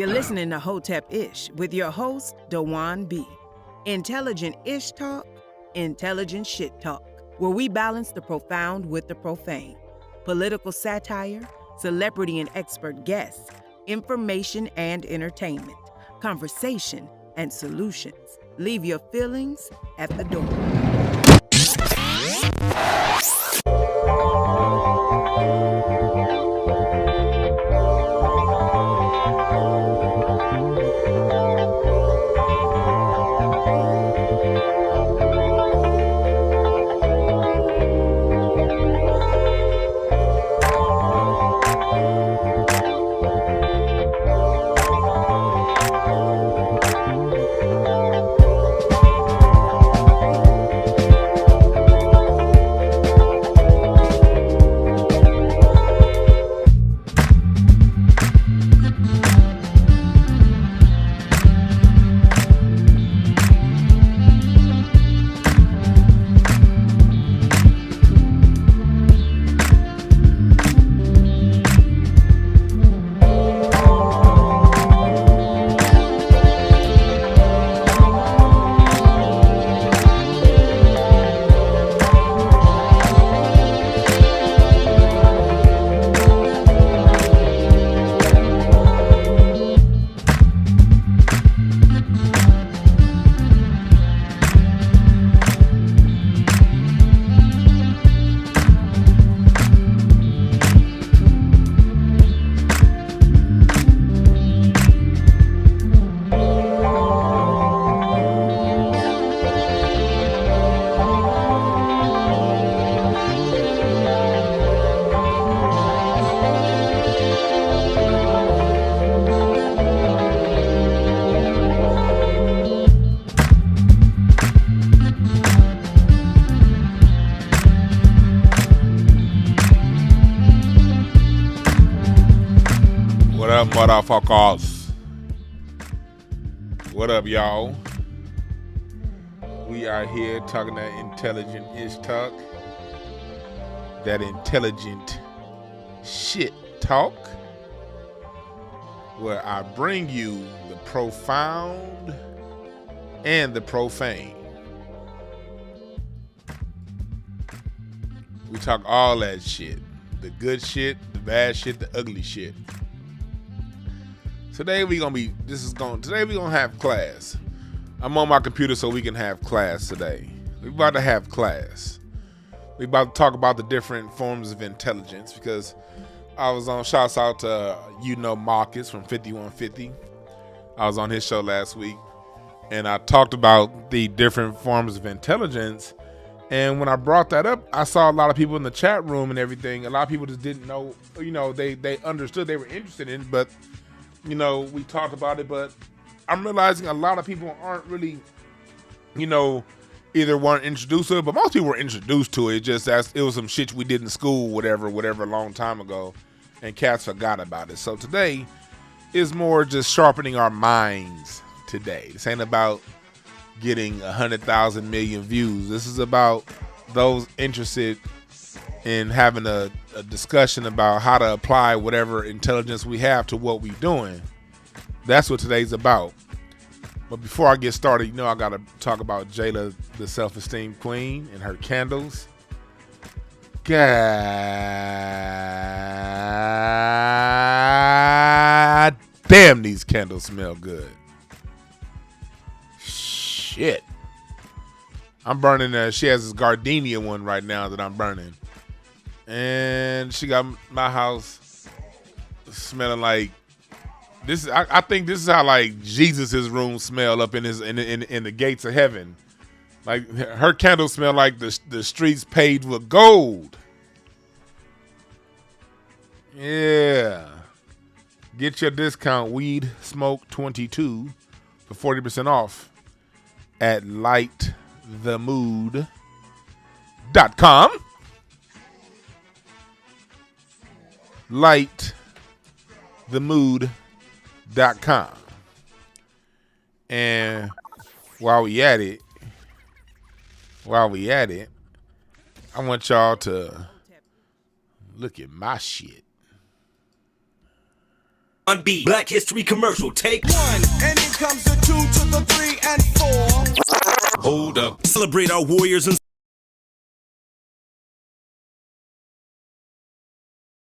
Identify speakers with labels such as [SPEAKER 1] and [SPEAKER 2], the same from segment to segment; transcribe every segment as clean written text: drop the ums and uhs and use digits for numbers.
[SPEAKER 1] You're listening to Hotep Ish with your host, Dewan B. Intelligent Ish Talk, intelligent shit talk, where we balance the profound with the profane. Political satire, celebrity and expert guests, information and entertainment, conversation and solutions. Leave your feelings at the door.
[SPEAKER 2] Motherfuckers. What up, y'all? We are here talking that intelligent-ish talk. That intelligent shit talk. Where I bring you the profound and the profane. We talk all that shit. The good shit, the bad shit, the ugly shit. Today we gonna have class. I'm on my computer so we can have class today. We about to have class. We about to talk about the different forms of intelligence because I was on, shouts out to Marcus from 5150. I was on his show last week and I talked about the different forms of intelligence. And when I brought that up, I saw a lot of people in the chat room and everything. A lot of people just didn't know, they understood, they were interested in it, but we talked about it, but I'm realizing a lot of people aren't really, either weren't introduced to it, but most people were introduced to it. Just as it was some shit we did in school, whatever, a long time ago, and cats forgot about it. So today is more just sharpening our minds today. This ain't about getting 100,000 million views. This is about those interested in having a discussion about how to apply whatever intelligence we have to what we're doing. That's what today's about. But before I get started, I got to talk about Jayla, the self-esteem queen, and her candles. God damn, these candles smell good. Shit. I'm burning, she has this gardenia one right now that I'm burning. And she got my house smelling like this. I think this is how like Jesus's room smell up in the gates of heaven. Like her candles smell like the streets paved with gold. Yeah. Get your discount weed smoke 22 for 40% off at lightthemood.com. lightthemood.com. And while we at it, I want y'all to look at my shit.
[SPEAKER 3] B Black History commercial. Take
[SPEAKER 4] 1, and here comes the 2 to the 3 and 4.
[SPEAKER 3] Hold up. Celebrate our warriors and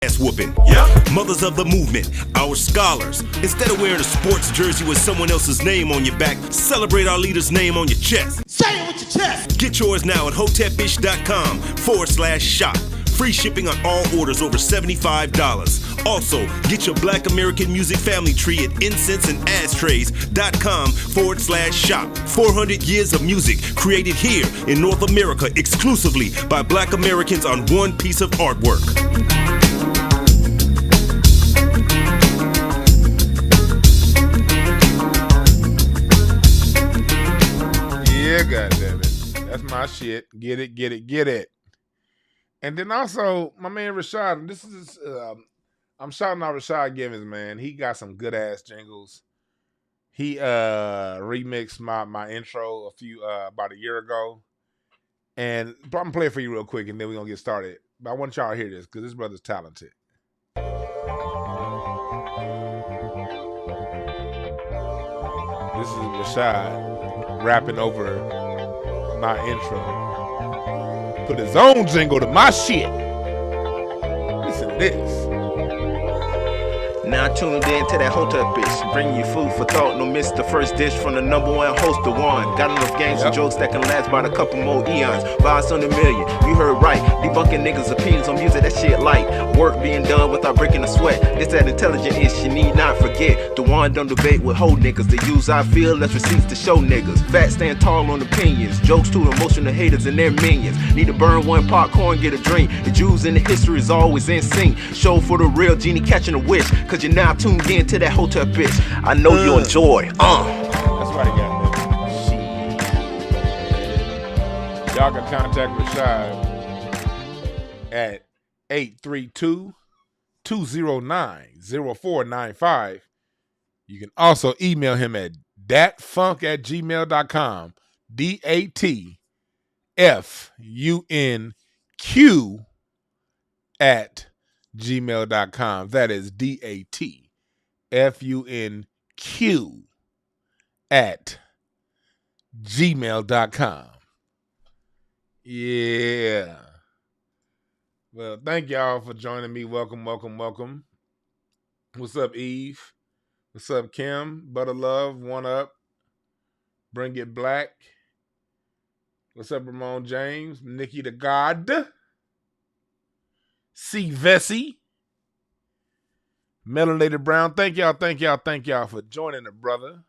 [SPEAKER 3] ass whooping. Yep. Mothers of the movement, our scholars. Instead of wearing a sports jersey with someone else's name on your back, celebrate our leader's name on your chest.
[SPEAKER 4] Say it with your chest.
[SPEAKER 3] Get yours now at hotepish.com/shop. Free shipping on all orders over $75. Also, get your Black American Music Family Tree at incenseandashtrays.com/shop. 400 years of music created here in North America exclusively by Black Americans on one piece of artwork.
[SPEAKER 2] Yeah, goddammit. That's my shit. Get it, get it, get it. And then also, my man Rashad, this is I'm shouting out Rashad Givens, man. He got some good ass jingles. He remixed my intro about a year ago. And I'm gonna play it for you real quick and then we're gonna get started. But I want y'all to hear this because this brother's talented. This is Rashad rapping over my intro. Put his own jingle to my shit. Listen to this.
[SPEAKER 5] Now tuned in to that hotel bitch, bringing you food for thought. No miss the first dish from the #1 host, the one. Got enough games and jokes that can last about a couple more eons. Vibes on the million, you heard right. Debunking niggas' opinions on music, that shit light. Work being done without breaking a sweat. It's that intelligent ish, you need not forget. The one don't debate with whole niggas. They use I feel as receipts to show niggas. Fat stand tall on opinions. Jokes to emotional haters and their minions. Need to burn one popcorn, get a drink. The Jews in the history is always in sync. Show for the real genie catching a wish. Cause you're now tuned in to that hotel bitch. I know you enjoy.
[SPEAKER 2] That's why they got that. Shit. Y'all can contact Rashad at 832-209-0495. You can also email him at datfunk@gmail.com. DATFUNQ@gmail.com. That is DATFUNQ@gmail.com. Yeah. Well, thank y'all for joining me. Welcome, welcome, welcome. What's up, Eve? What's up, Kim? Butter Love, One Up. Bring It Black. What's up, Ramon James? Nikki the God. C. Vesey. Melanated Brown. Thank y'all for joining the brother.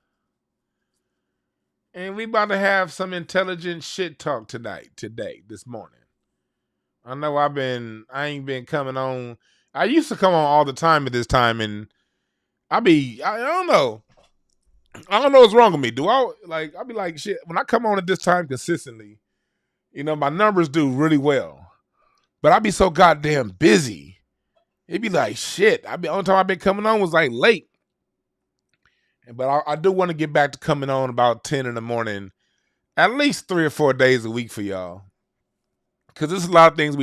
[SPEAKER 2] And we about to have some intelligent shit talk this morning. I know I ain't been coming on. I used to come on all the time at this time, and I don't know. I don't know what's wrong with me. I be like, shit, when I come on at this time consistently, my numbers do really well. But I be so goddamn busy. It be like, shit. The only time I've been coming on was like late. But I do want to get back to coming on about 10 in the morning, at least 3 or 4 days a week for y'all. Because there's a lot of things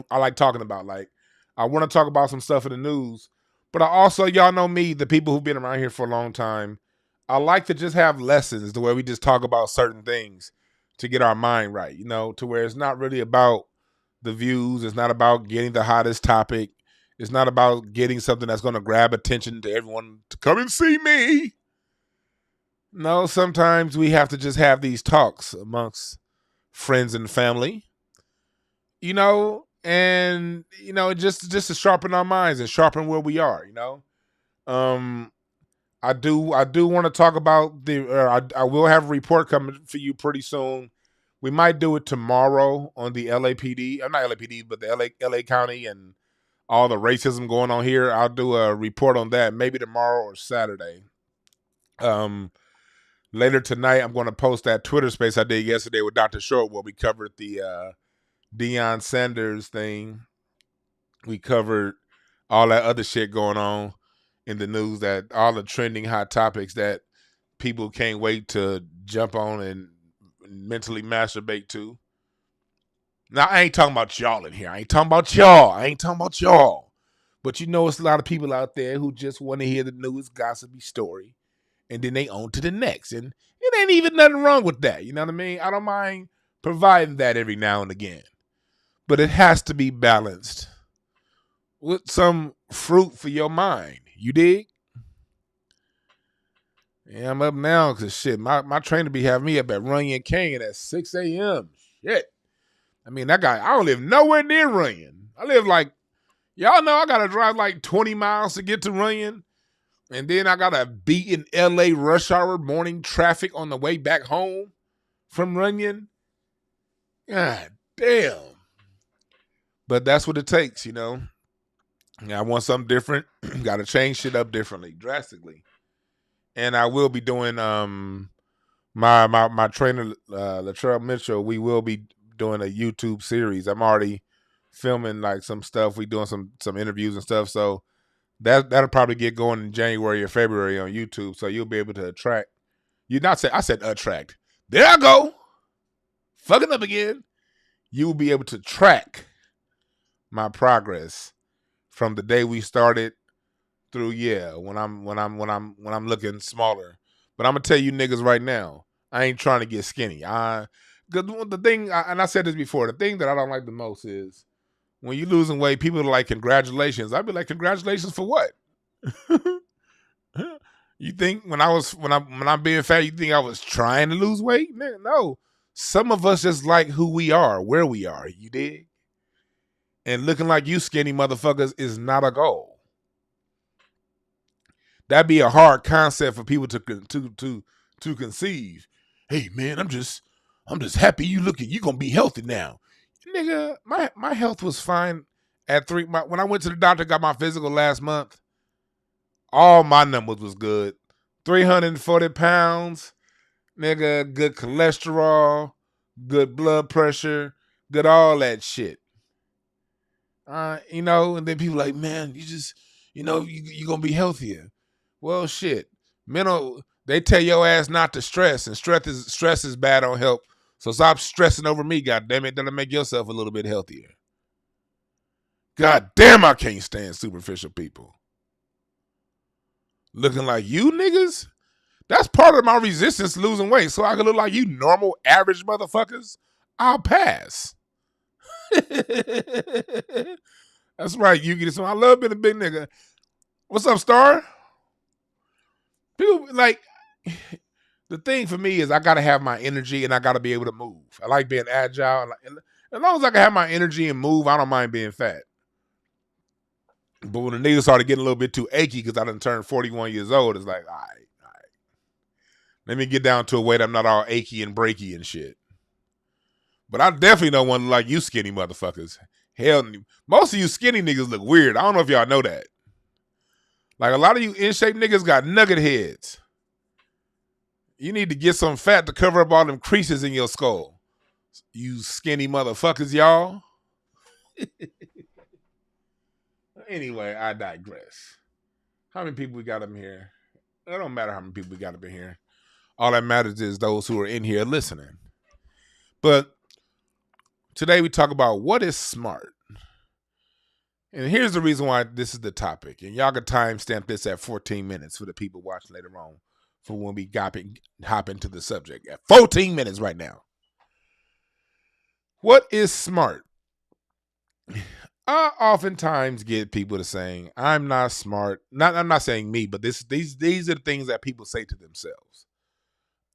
[SPEAKER 2] I like talking about. Like, I want to talk about some stuff in the news. But I also, y'all know me, the people who've been around here for a long time, I like to just have lessons to where we just talk about certain things to get our mind right, to where it's not really about the views. It's not about getting the hottest topic. It's not about getting something that's going to grab attention to everyone to come and see me. No, sometimes we have to just have these talks amongst friends and family, and, just to sharpen our minds and sharpen where we are, I do want to talk about I will have a report coming for you pretty soon. We might do it tomorrow on the LAPD. Not LAPD, but the LA County and all the racism going on here. I'll do a report on that maybe tomorrow or Saturday. Later tonight, I'm going to post that Twitter space I did yesterday with Dr. Short where we covered the Deion Sanders thing. We covered all that other shit going on in the news, that all the trending hot topics that people can't wait to jump on and mentally masturbate to. Now, I ain't talking about y'all in here. I ain't talking about y'all. But you know, it's a lot of people out there who just want to hear the newest gossipy story, and then they on to the next. And it ain't even nothing wrong with that. You know what I mean? I don't mind providing that every now and again. But it has to be balanced with some fruit for your mind. You dig? Yeah, I'm up now because shit, my trainer be having me up at Runyon Canyon at 6 a.m. Shit. I mean, that guy, I don't live nowhere near Runyon. I live like, y'all know I got to drive like 20 miles to get to Runyon. And then I got to be in LA rush hour morning traffic on the way back home from Runyon. God damn. But that's what it takes, you know. I want something different. Got to change shit up differently, drastically. And I will be doing my trainer, Latrell Mitchell, we will be doing a YouTube series. I'm already filming like some stuff. We doing some interviews and stuff. So that'll probably get going in January or February on YouTube. So you'll be able to attract. I said attract. There I go. Fucking up again. You will be able to track my progress from the day we started through when I'm looking smaller. But I'm gonna tell you niggas right now, I ain't trying to get skinny. The thing, and I said this before, the thing that I don't like the most is when you losing weight, people are like, congratulations. I'd be like, congratulations for what? You think when I'm being fat, you think I was trying to lose weight? Man, no. Some of us just like who we are, where we are, you dig? And looking like you skinny motherfuckers is not a goal. That'd be a hard concept for people to conceive. Hey man, I'm just happy you gonna be healthy now. Nigga, my health was fine at when I went to the doctor, got my physical last month, all my numbers was good. 340 pounds, nigga, good cholesterol, good blood pressure, good all that shit. You know, and then people like, man, you just, you know, you're gonna be healthier. Well, shit. They tell your ass not to stress, and stress is bad on health. So stop stressing over me, goddammit. That'll make yourself a little bit healthier. God damn, I can't stand superficial people. Looking like you niggas? That's part of my resistance to losing weight. So I can look like you normal, average motherfuckers. I'll pass. That's right, you get some. I love being a big nigga. What's up, Star? People like, the thing for me is I gotta have my energy and I gotta be able to move. I like being agile. And as long as I can have my energy and move, I don't mind being fat. But when the niggas started getting a little bit too achy because I done turned 41 years old, it's like, all right. Let me get down to a weight I'm not all achy and breaky and shit. But I definitely don't want to look like you skinny motherfuckers. Hell, most of you skinny niggas look weird. I don't know if y'all know that. Like a lot of you in shape niggas got nugget heads. You need to get some fat to cover up all them creases in your skull. You skinny motherfuckers, y'all. Anyway, I digress. How many people we got up here? It don't matter how many people we got up in here. All that matters is those who are in here listening. But today we talk about what is smart. And here's the reason why this is the topic. And y'all can timestamp this at 14 minutes for the people watching later on for when we hop into the subject. At 14 minutes right now. What is smart? I oftentimes get people to saying, I'm not smart. I'm not saying me, but these are the things that people say to themselves.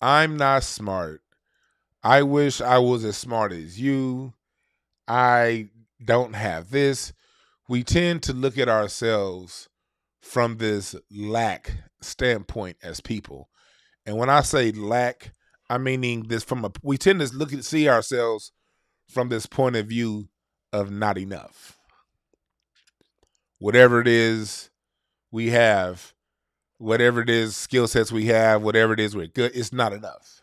[SPEAKER 2] I'm not smart. I wish I was as smart as you. I don't have this. We tend to look at ourselves from this lack standpoint as people. And when I say lack, I'm meaning this we tend to see ourselves from this point of view of not enough. Whatever it is we have, whatever it is skill sets we have, whatever it is we're good, it's not enough.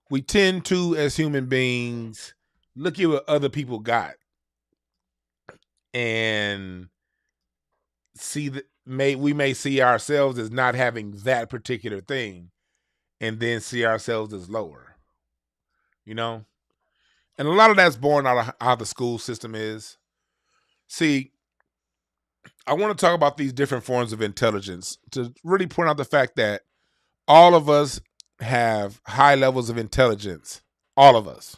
[SPEAKER 2] We tend to, as human beings, look at what other people got and see that we may see ourselves as not having that particular thing and then see ourselves as lower, you know? And a lot of that's born out of how the school system is. See, I want to talk about these different forms of intelligence to really point out the fact that all of us have high levels of intelligence. All of us.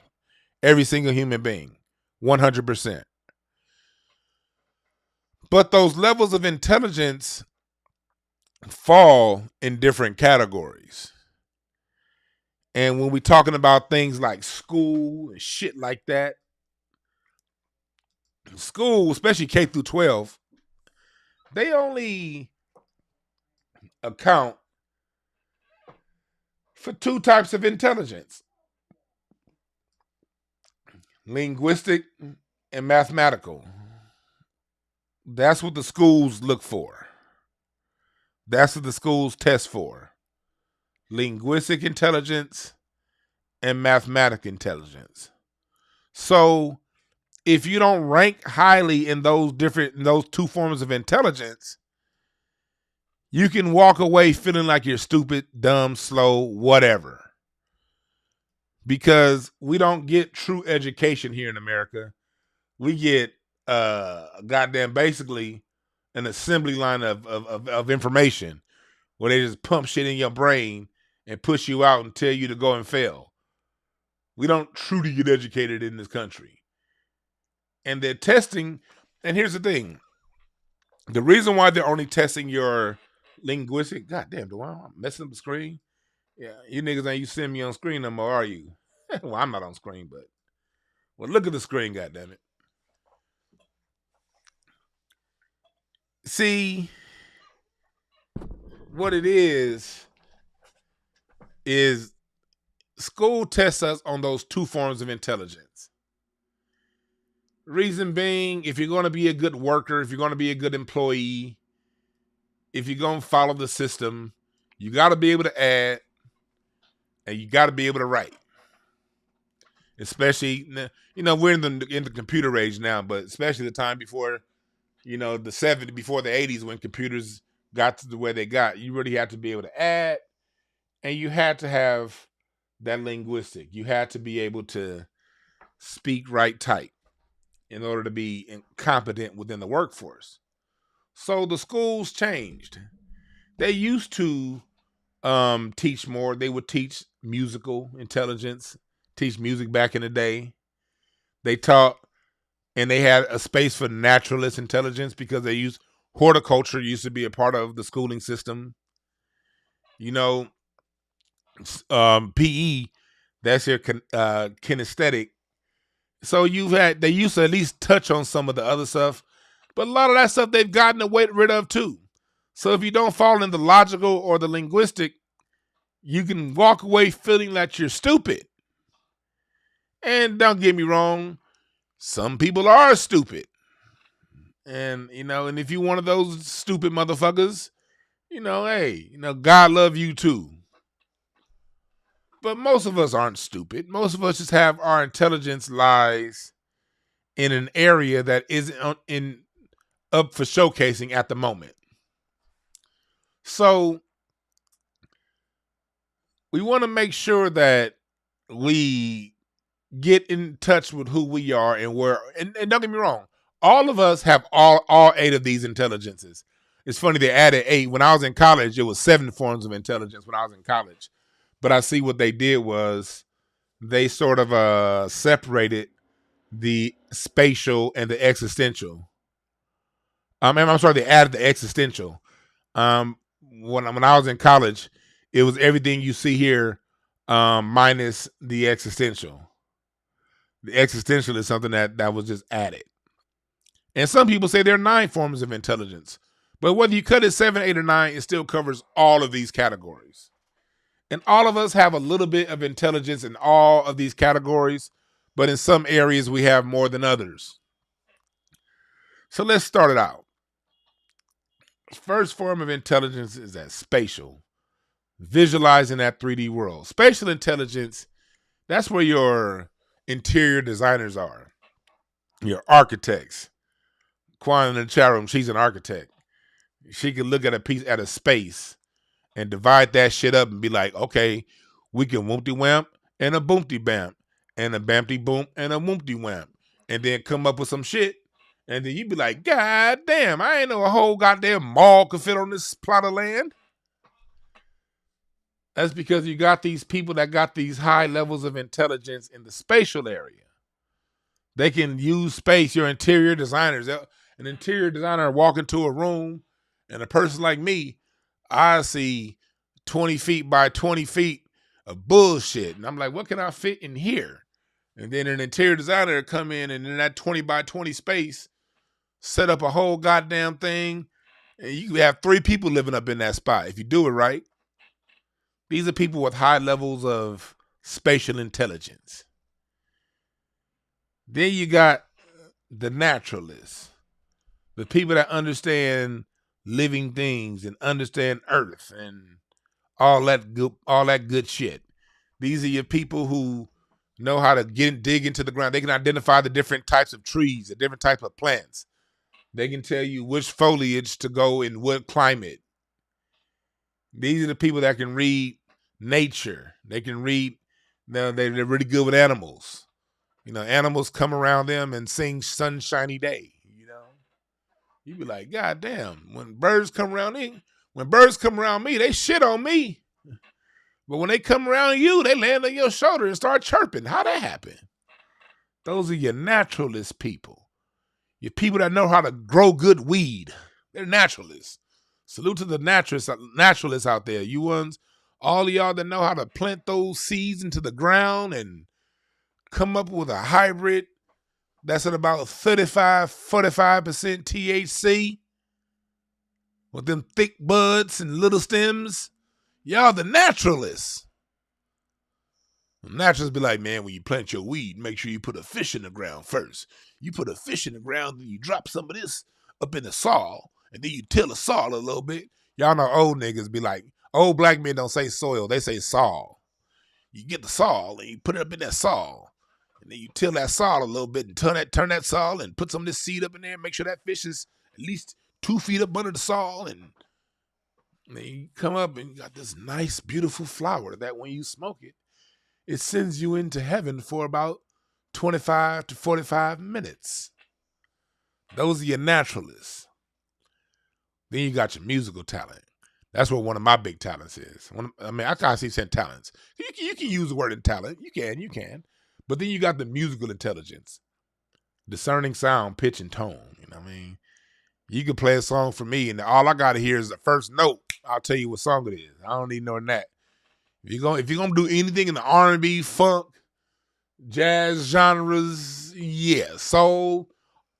[SPEAKER 2] Every single human being. 100%. But those levels of intelligence fall in different categories. And when we're talking about things like school and shit like that, school, especially K through 12, they only account for two types of intelligence: linguistic and mathematical. That's what the schools look for. That's what the schools test for. Linguistic intelligence and mathematical intelligence. So if you don't rank highly in those two forms of intelligence, you can walk away feeling like you're stupid, dumb, slow, whatever. Because we don't get true education here in America. We get goddamn basically an assembly line of information where they just pump shit in your brain and push you out and tell you to go and fail. We don't truly get educated in this country. And they're testing, and here's the thing. The reason why they're only testing your linguistic, goddamn, do I'm messing up the screen? Yeah, you niggas ain't send me on screen no more, are you? Well, I'm not on screen, but well, look at the screen, goddammit. See, what it is school tests us on those two forms of intelligence. Reason being, if you're going to be a good worker, if you're going to be a good employee, if you're going to follow the system, you got to be able to add and you got to be able to write. Especially, we're in the computer age now, but especially the time before, the 70s, before the 80s, when computers got to the way they got, you really had to be able to add, and you had to have that linguistic. You had to be able to speak, write, type in order to be competent within the workforce. So the schools changed. They used to teach more. They would teach musical intelligence, teach music back in the day. They taught, and they had a space for naturalist intelligence because they used horticulture used to be a part of the schooling system. PE, that's your kinesthetic. So they used to at least touch on some of the other stuff, but a lot of that stuff they've gotten rid of too. So if you don't fall in the logical or the linguistic, you can walk away feeling like you're stupid. And don't get me wrong, some people are stupid. And, and if you're one of those stupid motherfuckers, hey, God love you too. But most of us aren't stupid. Most of us just have our intelligence lies in an area that isn't up for showcasing at the moment. So we want to make sure that we get in touch with who we are and where. And don't get me wrong, all of us have all 8 of these intelligences. It's funny they added 8. When I was in college, it was 7 forms of intelligence when I was in college. But I see what they did was they sort of separated the spatial and the existential. I'm sorry, they added the existential. When I was in college, it was everything you see here minus the existential. The existential is something that was just added. And some people say there are 9 forms of intelligence. But whether you cut it 7, 8, or 9, it still covers all of these categories. And all of us have a little bit of intelligence in all of these categories, but in some areas we have more than others. So let's start it out. First form of intelligence is that spatial, visualizing that 3D world. Spatial intelligence, that's where your interior designers are, your architects. Quan in the chat room, she's an architect. She can look at a space and divide that shit up and be like, okay, we can woompty wamp and a boomty bamp and a bampty boom and a woompty wamp, and then come up with some shit And then you be like, God damn, I ain't know a whole goddamn mall could fit on this plot of land. That's because you got these people that got these high levels of intelligence in the spatial area. They can use space. Your interior designers, an interior designer walk into a room, and a person like me, I see 20 feet by 20 feet of bullshit. And I'm like, what can I fit in here? And then an interior designer come in and in that 20 by 20 space, set up a whole goddamn thing. And you can have 3 people living up in that spot if you do it right. These are people with high levels of spatial intelligence. Then you got the naturalists, the people that understand living things and understand earth and all that good shit. These are your people who know how to dig into the ground. They can identify the different types of trees, the different types of plants. They can tell you which foliage to go in what climate. These are the people that can read nature. They can read, they're really good with animals. You know, animals come around them and sing Sunshiny Day, you know. You be like, God damn, when birds come around me, they shit on me. But when they come around you, they land on your shoulder and start chirping. How'd that happen? Those are your naturalist people. Your people that know how to grow good weed. They're naturalists. Salute to the naturalists out there. You ones, all of y'all that know how to plant those seeds into the ground and come up with a hybrid that's at about 45% THC with them thick buds and little stems. Y'all the naturalists. The naturalists be like, man, when you plant your weed, make sure you put a fish in the ground first. You put a fish in the ground, then you drop some of this up in the soil, and then you till the soil a little bit. Y'all know old niggas be like, old black men don't say soil, they say soil. You get the soil and you put it up in that soil. And then you till that soil a little bit and turn that soil and put some of this seed up in there and make sure that fish is at least 2 feet up under the soil. And then you come up and you got this nice, beautiful flower that when you smoke it, it sends you into heaven for about 25 to 45 minutes. Those are your naturalists. Then you got your musical talent. That's what one of my big talents is. I can't see 10 talents. You can use the word in talent. You can. But then you got the musical intelligence. Discerning sound, pitch, and tone. You know what I mean? You can play a song for me, and all I got to hear is the first note. I'll tell you what song it is. I don't need no that. If you're gonna do anything in the R&B, funk, jazz genres, yeah, soul,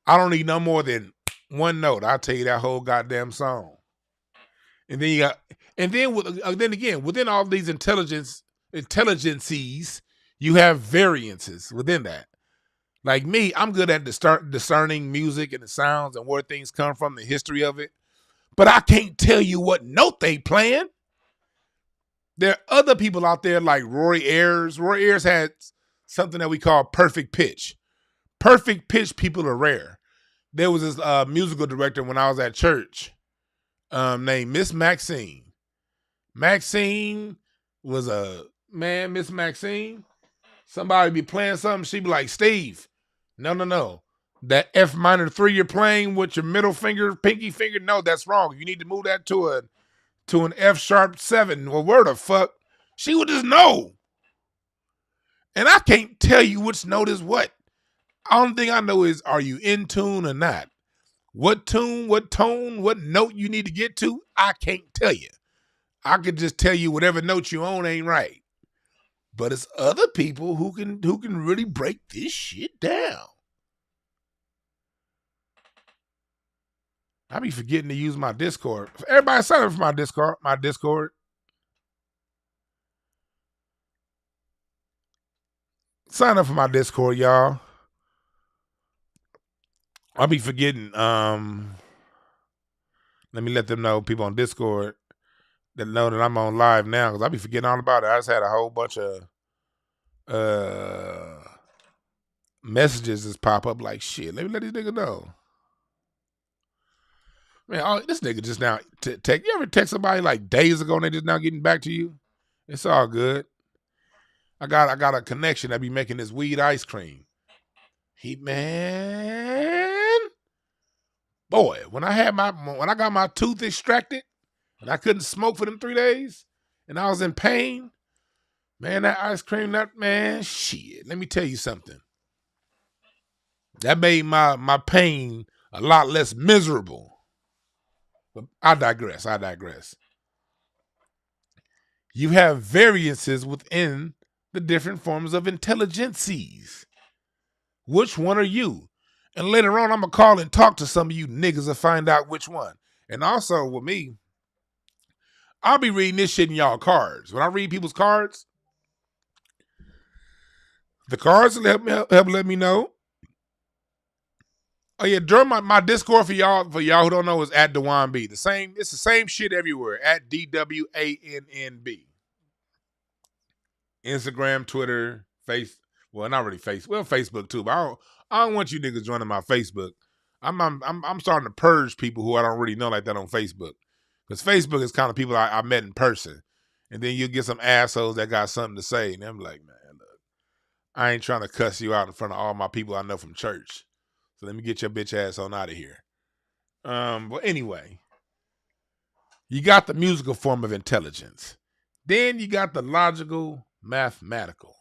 [SPEAKER 2] I don't need no more than one note. I'll tell you that whole goddamn song. And then within all these intelligences, you have variances within that. Like me, I'm good at discerning music and the sounds and where things come from, the history of it. But I can't tell you what note they playing. There are other people out there like Roy Ayers. Roy Ayers had something that we call perfect pitch. Perfect pitch people are rare. There was this musical director when I was at church named Miss Maxine. Maxine was Miss Maxine. Somebody be playing something, she'd be like, Steve, no. That F minor 3 you're playing with your middle finger, pinky finger, no, that's wrong. You need to move that to an F sharp 7. Well, where the fuck? She would just know. And I can't tell you which note is what. Only thing I know is, are you in tune or not? What tune, what tone, what note you need to get to, I can't tell you. I could just tell you whatever note you on ain't right. But it's other people who can really break this shit down. I be forgetting to use my Discord. Everybody sign up for my Discord. Sign up for my Discord, y'all. I'll be forgetting. Let me let them know, people on Discord, that know that I'm on live now, because I'll be forgetting all about it. I just had a whole bunch of messages just pop up like, shit, let me let these niggas know. Man, this nigga just now you ever text somebody like days ago and they just now getting back to you? It's all good. I got a connection that be making this weed ice cream. Man, Boy, when I got my tooth extracted and I couldn't smoke for them 3 days and I was in pain, man, that ice cream nut, man, shit. Let me tell you something. That made my pain a lot less miserable. But I digress. You have variances within the different forms of intelligences. Which one are you? And later on, I'm going to call and talk to some of you niggas to find out which one. And also with me, I'll be reading this shit in y'all cards. When I read people's cards, the cards will help let me know. Oh yeah, during my Discord for y'all who don't know is at Dewan B. It's the same shit everywhere. At DWANNB. Instagram, Twitter, not really Facebook too, but I don't want you niggas joining my Facebook. I'm starting to purge people who I don't really know like that on Facebook. Because Facebook is kind of people I met in person. And then you get some assholes that got something to say. And I'm like, man, look, I ain't trying to cuss you out in front of all my people I know from church. So let me get your bitch ass on out of here. But anyway, you got the musical form of intelligence. Then you got the logical, mathematical.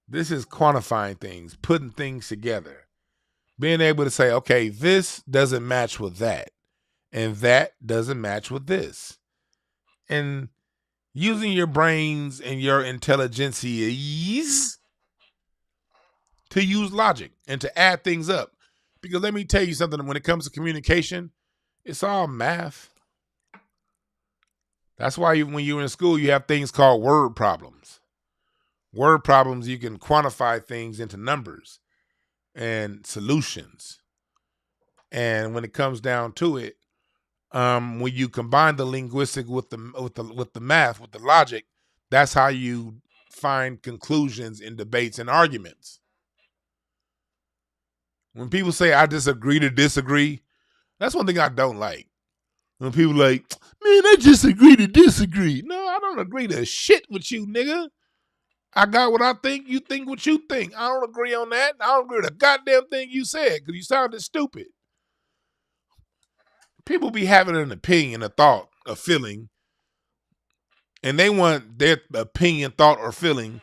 [SPEAKER 2] This is quantifying things, putting things together. Being able to say, okay, this doesn't match with that. And that doesn't match with this. And using your brains and your intelligences to use logic and to add things up. Because let me tell you something, when it comes to communication, it's all math. That's why when you're in school, you have things called word problems. Word problems, you can quantify things into numbers and solutions. And when it comes down to it, when you combine the linguistic with the math, with the logic, that's how you find conclusions in debates and arguments. When people say I disagree to disagree, that's one thing I don't like. When people like, man, I just agree to disagree. No, I don't agree to shit with you, nigga. I got what I think, you think what you think. I don't agree on that. I don't agree with a goddamn thing you said because you sounded stupid. People be having an opinion, a thought, a feeling, and they want their opinion, thought, or feeling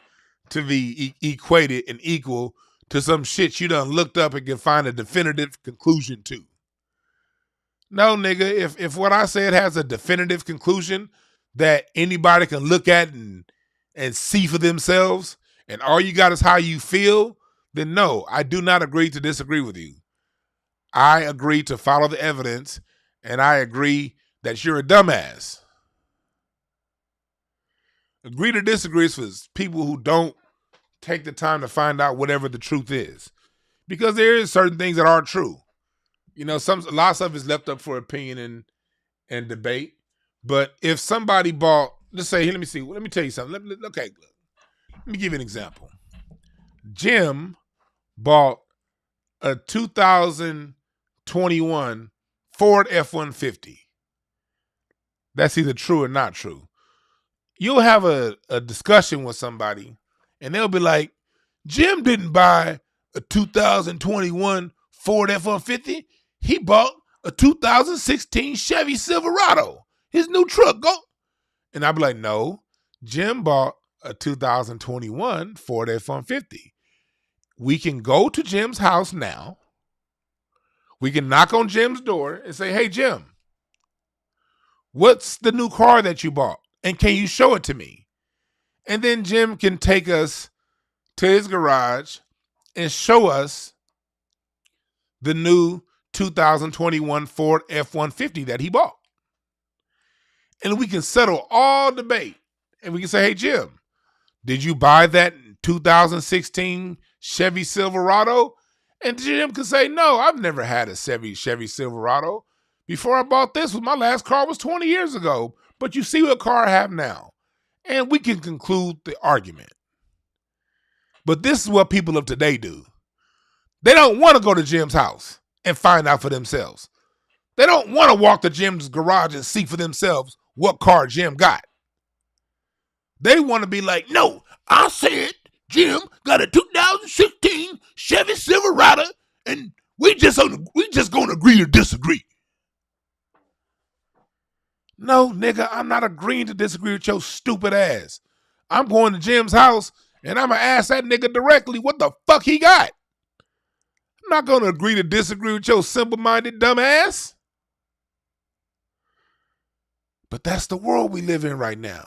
[SPEAKER 2] to be equated and equal to some shit you done looked up and can find a definitive conclusion to. No, nigga, if what I said has a definitive conclusion that anybody can look at and see for themselves, and all you got is how you feel, then no, I do not agree to disagree with you. I agree to follow the evidence, and I agree that you're a dumbass. Agree to disagree is for people who don't take the time to find out whatever the truth is. Because there is certain things that are true. You know, a lot of stuff is left up for opinion and debate. But if somebody bought, let's say, here, let me tell you something. Let me give you an example. Jim bought a 2021 Ford F-150. That's either true or not true. You'll have a discussion with somebody, and they'll be like, Jim didn't buy a 2021 Ford F-150. He bought a 2016 Chevy Silverado, his new truck. Go. And I'll be like, no, Jim bought a 2021 Ford F-150. We can go to Jim's house now. We can knock on Jim's door and say, hey, Jim, what's the new car that you bought? And can you show it to me? And then Jim can take us to his garage and show us the new 2021 Ford F-150 that he bought. And we can settle all debate. And we can say, hey, Jim, did you buy that 2016 Chevy Silverado? And Jim can say, no, I've never had a Chevy Silverado. Before I bought this, my last car was 20 years ago. But you see what car I have now. And we can conclude the argument. But this is what people of today do. They don't want to go to Jim's house and find out for themselves. They don't want to walk to Jim's garage and see for themselves what car Jim got. They want to be like, no, I said Jim got a 2016 Chevy Silverado, and We just gonna agree to disagree. No, nigga, I'm not agreeing to disagree with your stupid ass. I'm going to Jim's house and I'm gonna ask that nigga directly what the fuck he got. I'm not gonna agree to disagree with your simple-minded dumb ass. But that's the world we live in right now.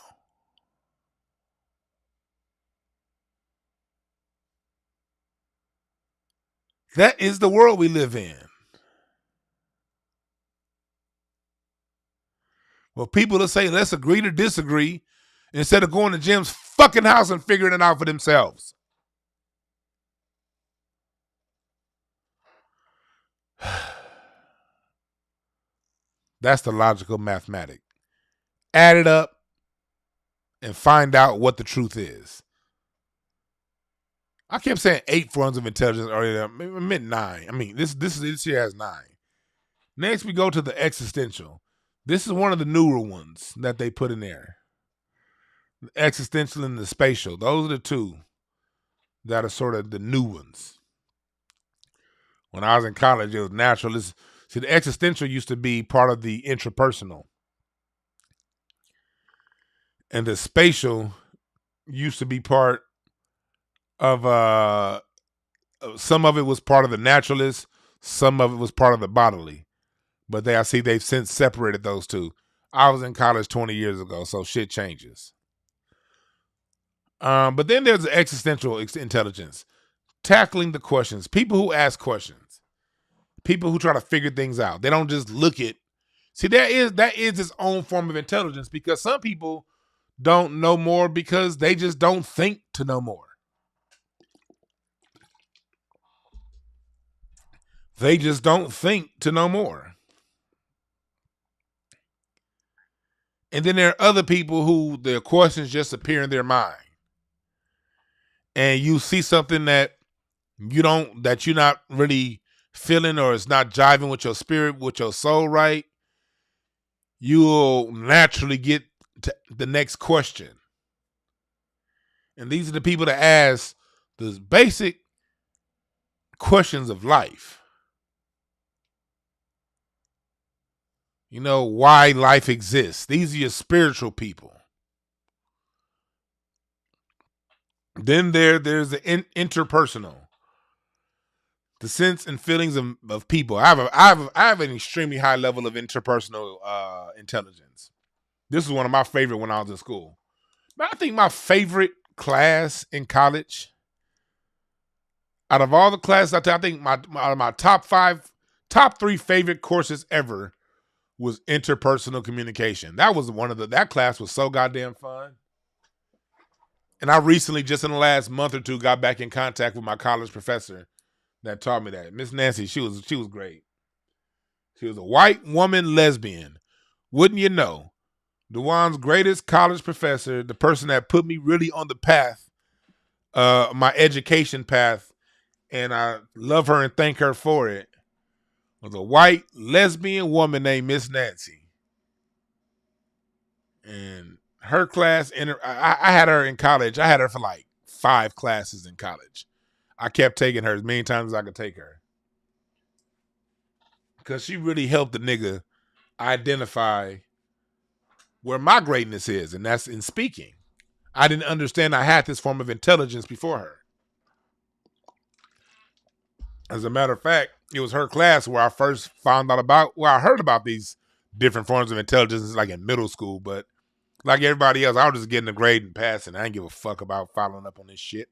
[SPEAKER 2] That is the world we live in. Well, people will say, let's agree to disagree instead of going to Jim's fucking house and figuring it out for themselves. That's the logical mathematic. Add it up and find out what the truth is. I kept saying 8 forms of intelligence earlier. I meant 9. I mean, this here has 9. Next, we go to the existential. This is one of the newer ones that they put in there. The existential and the spatial. Those are the two that are sort of the new ones. When I was in college, it was naturalist. See, the existential used to be part of the intrapersonal. And the spatial used to be part of some of it was part of the naturalist, some of it was part of the bodily. But they've since separated those two. I was in college 20 years ago, so shit changes. But then there's the existential intelligence, tackling the questions. People who ask questions, people who try to figure things out. They don't just look at. See, that is its own form of intelligence, because some people don't know more because they just don't think to know more. They just don't think to know more. And then there are other people who their questions just appear in their mind. And you see something that you're not really feeling, or it's not jiving with your spirit, with your soul right, you'll naturally get to the next question. And these are the people that ask the basic questions of life. You know, why life exists. These are your spiritual people. Then there's the interpersonal. The sense and feelings of people. I have an extremely high level of interpersonal intelligence. This is one of my favorite when I was in school. But I think my favorite class in college, out of all the classes I think my top 3 favorite courses ever was interpersonal communication. That class was so goddamn fun. And I recently, just in the last month or two, got back in contact with my college professor that taught me that. Miss Nancy, she was great. She was a white woman lesbian. Wouldn't you know? DeJuan's greatest college professor, the person that put me really on the path, my education path, and I love her and thank her for it, was a white lesbian woman named Miss Nancy. And her class, I had her in college. I had her for like 5 classes in college. I kept taking her as many times as I could take her, because she really helped the nigga identify where my greatness is, and that's in speaking. I didn't understand I had this form of intelligence before her. As a matter of fact, it was her class where I first found out I heard about these different forms of intelligence, like in middle school, but like everybody else, I was just getting a grade and passing. I didn't give a fuck about following up on this shit.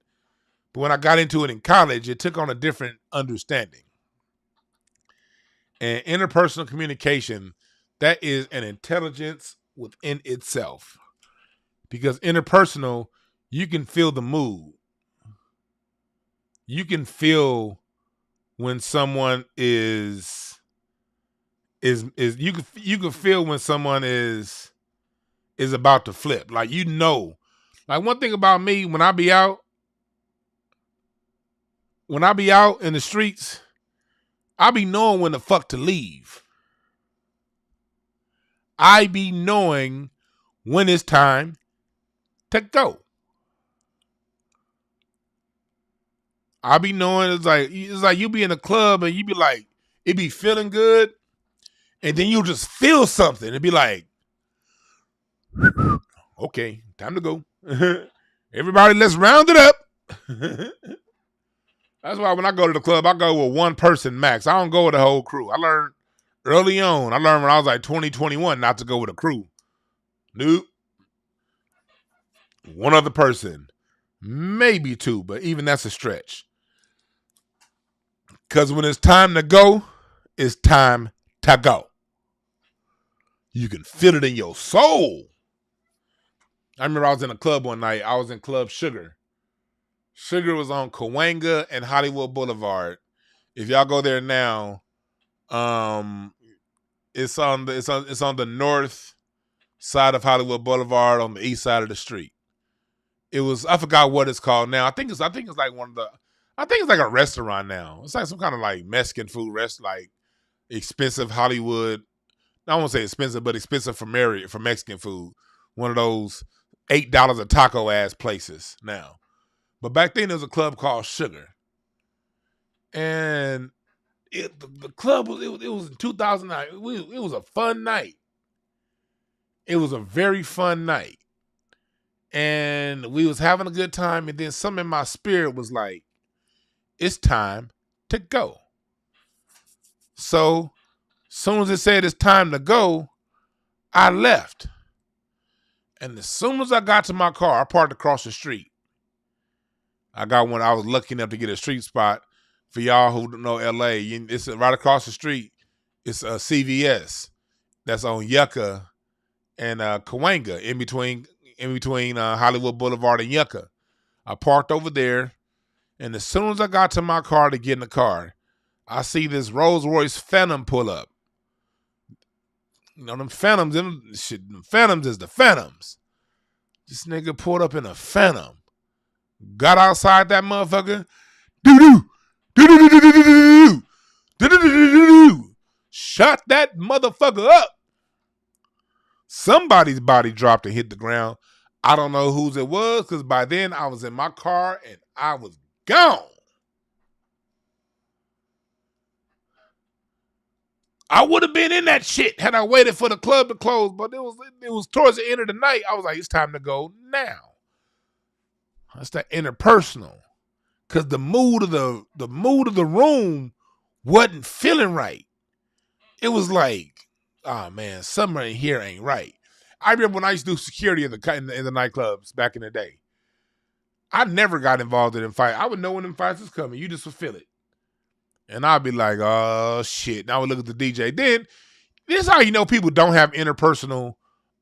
[SPEAKER 2] But when I got into it in college, it took on a different understanding. And interpersonal communication, that is an intelligence within itself. Because interpersonal, you can feel the mood. You can feel when someone is you can feel when someone is about to flip. Like, you know. Like, one thing about me, when I be out in the streets, I be knowing when the fuck to leave. I be knowing when it's time to go. I be knowing it's like you be in the club and you be like, it be feeling good, and then you just feel something. It'd be like, okay, time to go. Everybody, let's round it up. That's why when I go to the club, I go with one person max. I don't go with the whole crew. I learned early on. I learned when I was like 20, 21 not to go with a crew. Nope. One other person. Maybe two, but even that's a stretch. Because when it's time to go, it's time to go. You can feel it in your soul. I remember I was in a club one night. I was in Club Sugar. Sugar was on Cahuenga and Hollywood Boulevard. If y'all go there now, it's on the north side of Hollywood Boulevard on the east side of the street. It was, I forgot what it's called now. I think it's like a restaurant now. It's like some kind of like Mexican food like expensive Hollywood. I won't say expensive, but expensive for Mexican food. One of those $8 a taco ass places now. But back then there was a club called Sugar. And the club was in 2009. It was a fun night. It was a very fun night. And we was having a good time, and then something in my spirit was like, it's time to go. So soon as it said it's time to go, I left. And as soon as I got to my car, I parked across the street. I was lucky enough to get a street spot. For y'all who don't know LA, it's right across the street. It's a CVS that's on Yucca and Cahuenga, in between Hollywood Boulevard and Yucca. I parked over there, and as soon as I got to my car to get in the car, I see this Rolls Royce Phantom pull up. You know, them Phantoms is the Phantoms. This nigga pulled up in a Phantom. Got outside that motherfucker. Shot that motherfucker up. Somebody's body dropped and hit the ground. I don't know whose it was, because by then I was in my car and I was gone. I would have been in that shit had I waited for the club to close, but it was towards the end of the night. I was like, it's time to go now. That's that interpersonal. Cause the mood of the room wasn't feeling right. It was like, oh man, somewhere in here ain't right. I remember when I used to do security in the nightclubs back in the day. I never got involved in them fights. I would know when them fights was coming. You just would feel it. And I'd be like, oh shit. Now I would look at the DJ. Then this is how you know people don't have interpersonal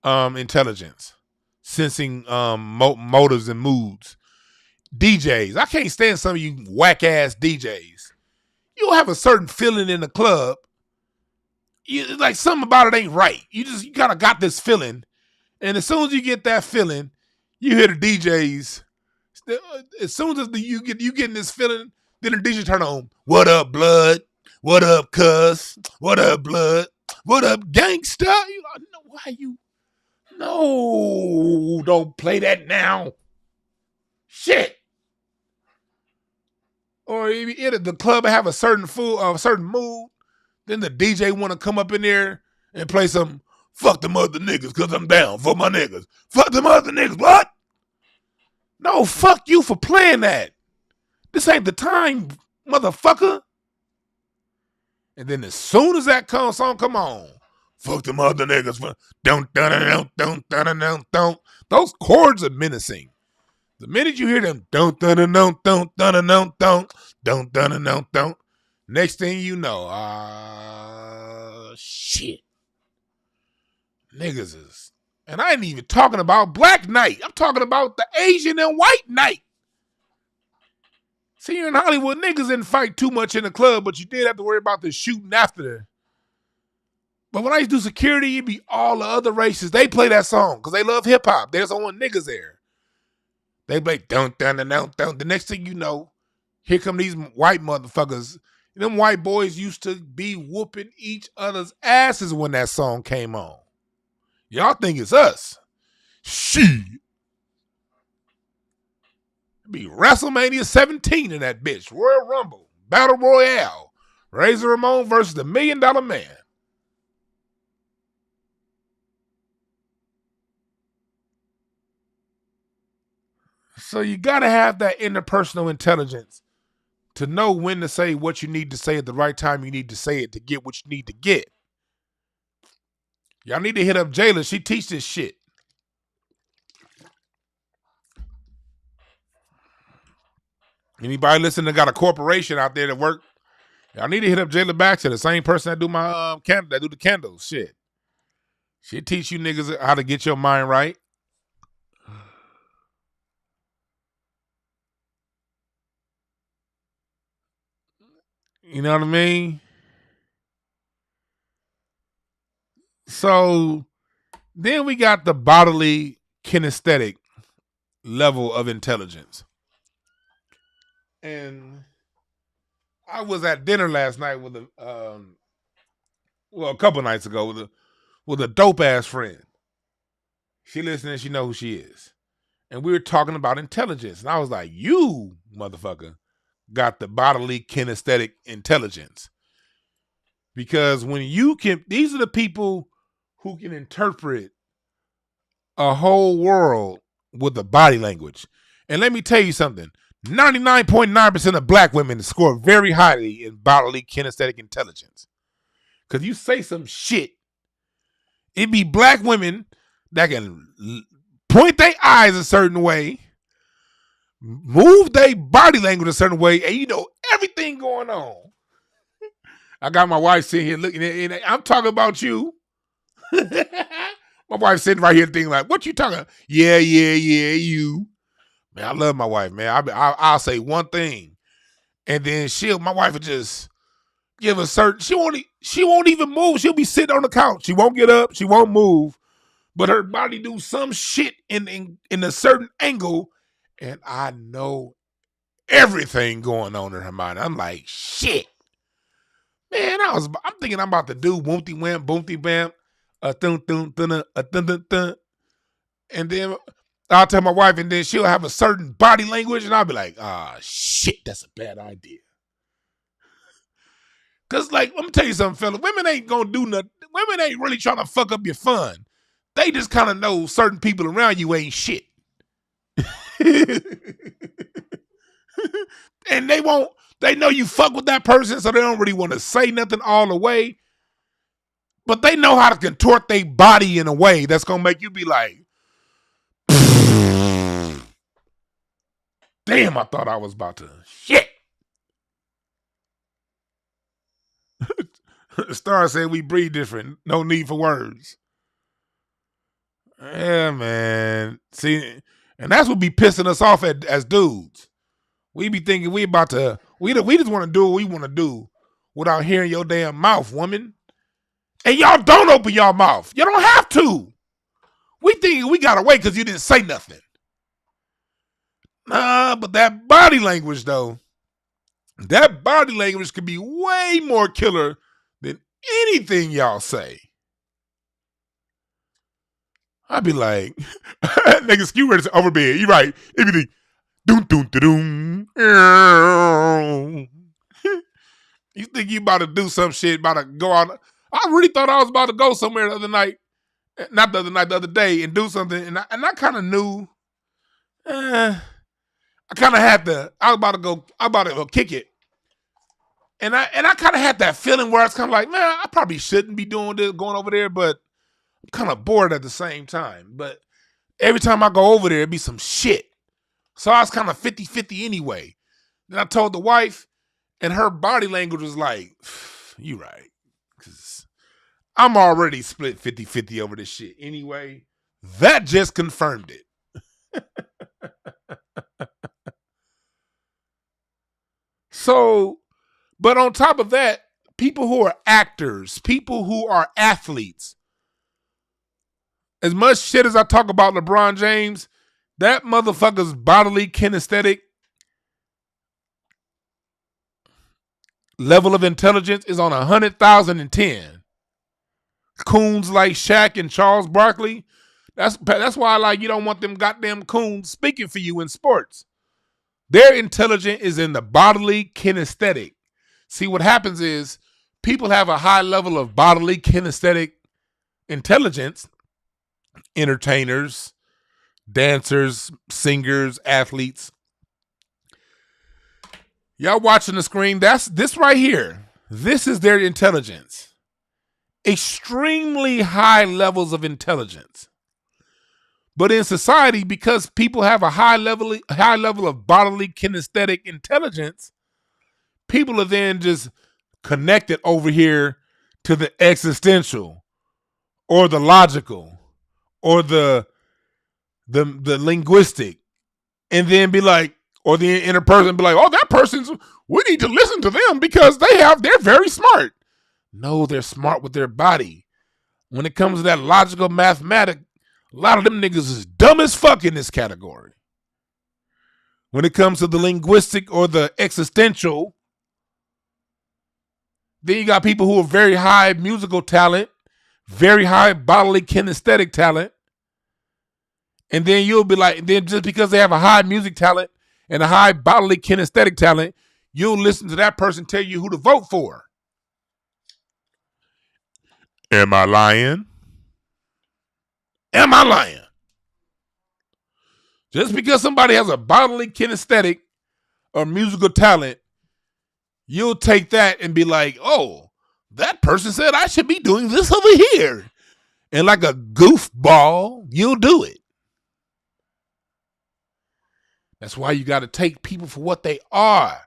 [SPEAKER 2] intelligence, sensing motives and moods. DJs. I can't stand some of you whack ass DJs. You'll have a certain feeling in the club. Like something about it ain't right. You kind of got this feeling. And as soon as you get that feeling, you hear the DJs. As soon as you getting this feeling, then the DJ turn on. What up, blood? What up, cuz? What up, blood? What up, gangsta? No, don't play that now. Shit. Or if the club have a certain mood, then the DJ want to come up in there and play some fuck them other niggas because I'm down for my niggas. Fuck them other niggas. What? No, fuck you for playing that. This ain't the time, motherfucker. And then as soon as that song come on, fuck them other niggas. Don't. Those chords are menacing. The minute you hear them, don't. Next thing you know, shit. Niggas is, and I ain't even talking about black night. I'm talking about the Asian and white night. See, here in Hollywood, niggas didn't fight too much in the club, but you did have to worry about the shooting after. But when I used to do security, it'd be all the other races. They play that song because they love hip hop. There's only niggas there. They play don't. The next thing you know, here come these white motherfuckers. And them white boys used to be whooping each other's asses when that song came on. Y'all think it's us. Shit. Be WrestleMania 17 in that bitch. Royal Rumble. Battle Royale. Razor Ramon versus the $1 Million Man. So you got to have that interpersonal intelligence to know when to say what you need to say at the right time you need to say it to get what you need to get. Y'all need to hit up Jayla. She teach this shit. Anybody listening that got a corporation out there that work, y'all need to hit up Jayla Baxter, the same person that do my that do the candles. Shit. She teach you niggas how to get your mind right. You know what I mean? So then we got the bodily kinesthetic level of intelligence. And I was at dinner last night with a couple nights ago with a dope ass friend. She listening, she know who she is. And we were talking about intelligence. And I was like, you motherfucker got the bodily kinesthetic intelligence. Because when you can, these are the people who can interpret a whole world with the body language. And let me tell you something. 99.9% of black women score very highly in bodily kinesthetic intelligence. Because you say some shit, it be black women that can point their eyes a certain way, move their body language a certain way, and you know everything going on. I got my wife sitting here looking at it, and I'm talking about you. My wife sitting right here thinking like, what you talking about? Yeah, you. Man, I love my wife, man. I'll say one thing, and then my wife will just give a certain, she won't even move. She'll be sitting on the couch. She won't get up. She won't move, but her body do some shit in a certain angle, and I know everything going on in her mind. I'm like, shit. Man, I'm thinking I'm about to do boomty wham, boomty bam, a thun thun thun, a thun thun thun. And then I'll tell my wife, and then she'll have a certain body language, and I'll be like, shit, that's a bad idea. Cause like, let me tell you something, fella. Women ain't gonna do nothing. Women ain't really trying to fuck up your fun. They just kind of know certain people around you ain't shit. And they know you fuck with that person, so they don't really want to say nothing all the way. But they know how to contort their body in a way that's gonna make you be like, damn, I thought I was about to shit. Star said we breathe different. No need for words. Yeah, man. See, and that's what be pissing us off as dudes. We be thinking we just want to do what we want to do without hearing your damn mouth, woman. And y'all don't open your mouth. You don't have to. We think we got away because you didn't say nothing. Nah, but that body language, though, that body language could be way more killer than anything y'all say. I'd be like, nigga, skew ready to overbid. You right. It'd be like, doom, doom, doom. You think you about to do some shit, about to go out. I really thought I was about to go somewhere the other night. Not the other night, the other day, and do something. And I kind of knew. I kind of had I was about to go kick it. And I kind of had that feeling where I was kind of like, man, I probably shouldn't be doing this, going over there, but I'm kind of bored at the same time. But every time I go over there, it'd be some shit. So I was kind of 50-50 anyway. Then I told the wife, and her body language was like, you right. Because I'm already split 50-50 over this shit anyway. That just confirmed it. So, but on top of that, people who are actors, people who are athletes, as much shit as I talk about LeBron James, that motherfucker's bodily kinesthetic level of intelligence is on 100,010. Coons like Shaq and Charles Barkley, that's why like you don't want them goddamn coons speaking for you in sports. Their intelligence is in the bodily kinesthetic. See, what happens is people have a high level of bodily kinesthetic intelligence. Entertainers, dancers, singers, athletes. Y'all watching the screen? That's this right here. This is their intelligence. Extremely high levels of intelligence. But in society, because people have a high level of bodily kinesthetic intelligence, people are then just connected over here to the existential or the logical or the linguistic, and then be like, or the interpersonal, be like, oh, that person's, we need to listen to them because they're very smart. No, they're smart with their body. When it comes to that logical mathematic, a lot of them niggas is dumb as fuck in this category. When it comes to the linguistic or the existential, then you got people who are very high musical talent, very high bodily kinesthetic talent. And then you'll be like, then just because they have a high music talent and a high bodily kinesthetic talent, you'll listen to that person tell you who to vote for. Am I lying? Am I lying? Just because somebody has a bodily kinesthetic or musical talent, you'll take that and be like, oh, that person said I should be doing this over here. And like a goofball, you'll do it. That's why you got to take people for what they are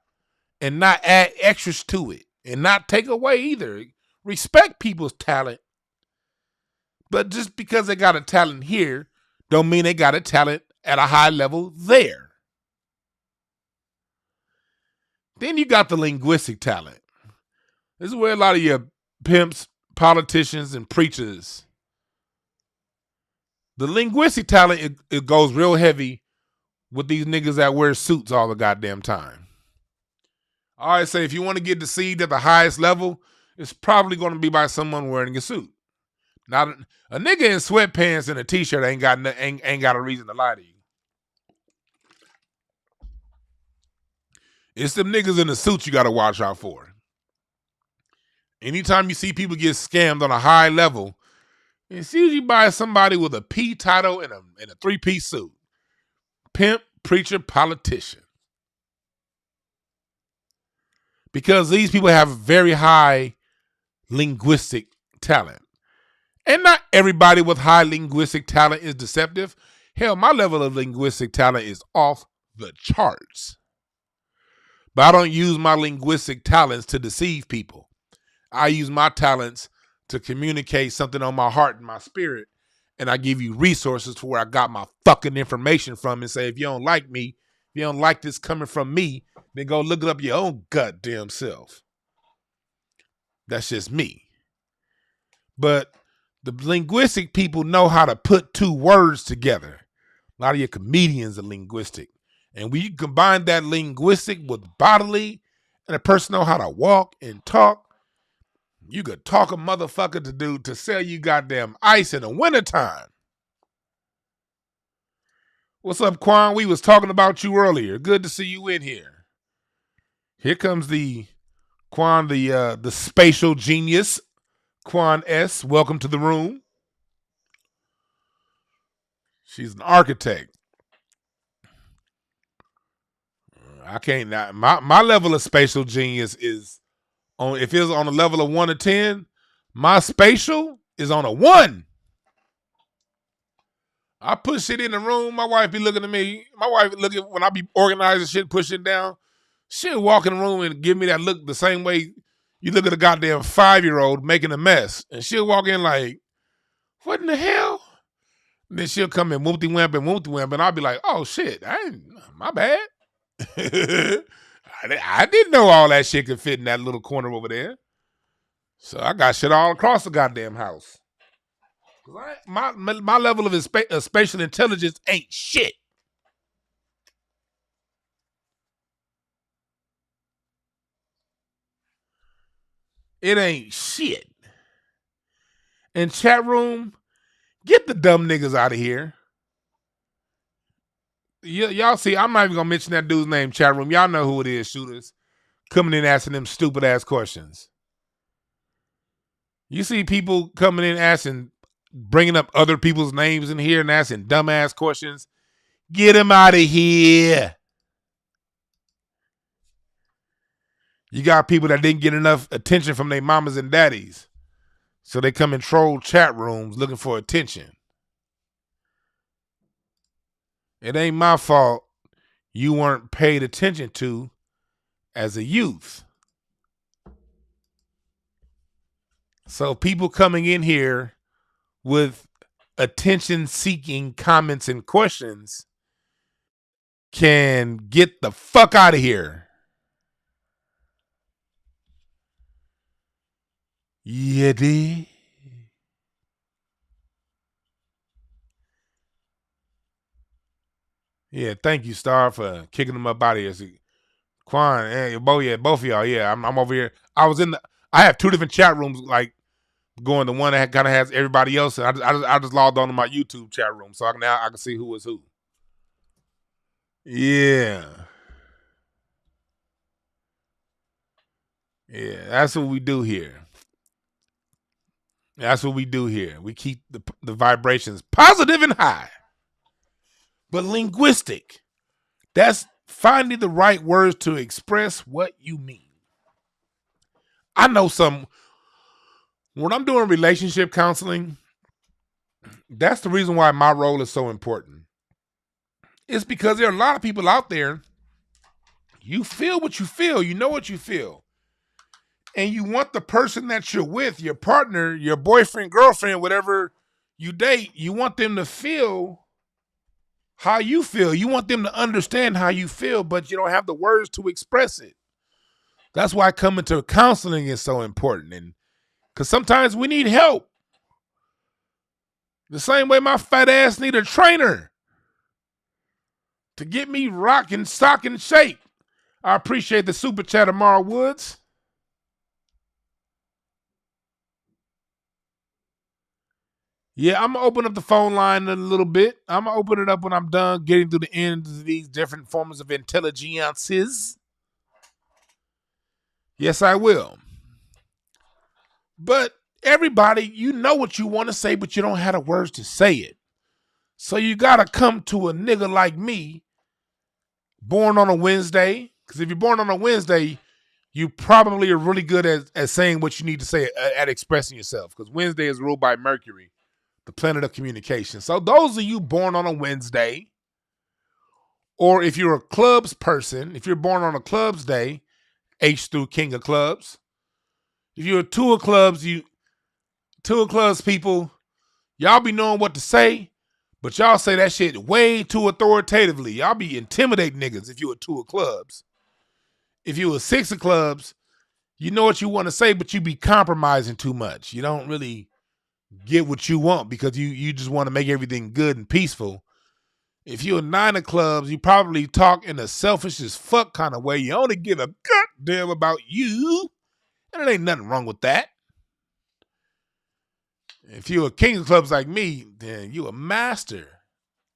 [SPEAKER 2] and not add extras to it and not take away either. Respect people's talent. But just because they got a talent here, don't mean they got a talent at a high level there. Then you got the linguistic talent. This is where a lot of your pimps, politicians, and preachers. The linguistic talent, it goes real heavy with these niggas that wear suits all the goddamn time. I always say if you want to get deceived at the highest level, it's probably going to be by someone wearing a suit. Now, a nigga in sweatpants and a t-shirt ain't got a reason to lie to you. It's them niggas in the suits you got to watch out for. Anytime you see people get scammed on a high level, it's usually by somebody with a P title and a three-piece suit. Pimp, preacher, politician. Because these people have very high linguistic talent. And not everybody with high linguistic talent is deceptive. Hell, my level of linguistic talent is off the charts. But I don't use my linguistic talents to deceive people. I use my talents to communicate something on my heart and my spirit. And I give you resources to where I got my fucking information from and say, if you don't like me, if you don't like this coming from me, then go look it up your own goddamn self. That's just me. But the linguistic people know how to put two words together. A lot of your comedians are linguistic. And when you combine that linguistic with bodily, and a person know how to walk and talk, you could talk a motherfucker to sell you goddamn ice in the wintertime. What's up, Quan? We was talking about you earlier. Good to see you in here. Here comes the Quan, the spatial genius, Quan S. Welcome to the room. She's an architect. I can't. My level of spatial genius is on. If it's on a level of 1 to 10, my spatial is on a 1. I put shit in the room. My wife be looking at me. My wife looking when I be organizing shit, pushing down. She'll walk in the room and give me that look the same way you look at a goddamn 5-year-old making a mess. And she'll walk in like, what in the hell? And then she'll come in whoopty-whamp and whoopty-whamp. And I'll be like, oh shit, my bad. I didn't know all that shit could fit in that little corner over there. So I got shit all across the goddamn house. My level of spatial intelligence ain't shit. It ain't shit. And chat room, get the dumb niggas out of here. y'all see, I'm not even gonna mention that dude's name, chat room. Y'all know who it is, shooters. Coming in asking them stupid ass questions. You see people coming in asking, bringing up other people's names in here and asking dumbass questions. Get him out of here. You got people that didn't get enough attention from their mamas and daddies. So they come and troll chat rooms looking for attention. It ain't my fault you weren't paid attention to as a youth. So people coming in here with attention-seeking comments and questions can get the fuck out of here. Yeah, did. Yeah, thank you, Star, for kicking them up out of here. See, Quan, both of y'all. Yeah, I'm over here. I have two different chat rooms, like going to one that kind of has everybody else. And I just logged on to my YouTube chat room, so now I can see who is who. Yeah. Yeah, that's what we do here. That's what we do here. We keep the vibrations positive and high. But linguistic, that's finding the right words to express what you mean. I know when I'm doing relationship counseling, that's the reason why my role is so important. It's because there are a lot of people out there, you feel what you feel, you know what you feel. And you want the person that you're with, your partner, your boyfriend, girlfriend, whatever you date, you want them to feel how you feel. You want them to understand how you feel, but you don't have the words to express it. That's why coming to counseling is so important. And because sometimes we need help. The same way my fat ass need a trainer to get me rocking, stock, and shape. I appreciate the super chat of Mara Woods. Yeah, I'm going to open up the phone line in a little bit. I'm going to open it up when I'm done getting through the ends of these different forms of intelligences. Yes, I will. But everybody, you know what you want to say, but you don't have the words to say it. So you got to come to a nigga like me, born on a Wednesday. Because if you're born on a Wednesday, you probably are really good at saying what you need to say, at expressing yourself. Because Wednesday is ruled by Mercury, the planet of communication. So those of you born on a Wednesday, or if you're a clubs person, if you're born on a clubs day, H through King of Clubs. If you're a two of clubs people, y'all be knowing what to say, but y'all say that shit way too authoritatively. Y'all be intimidating niggas if you a two of clubs. If you a six of clubs, you know what you want to say, but you be compromising too much. You don't really get what you want because you just want to make everything good and peaceful. If you're a nine of clubs, you probably talk in a selfish as fuck kind of way. You only give a goddamn about you. And there ain't nothing wrong with that. If you're a king of clubs like me, then you're a master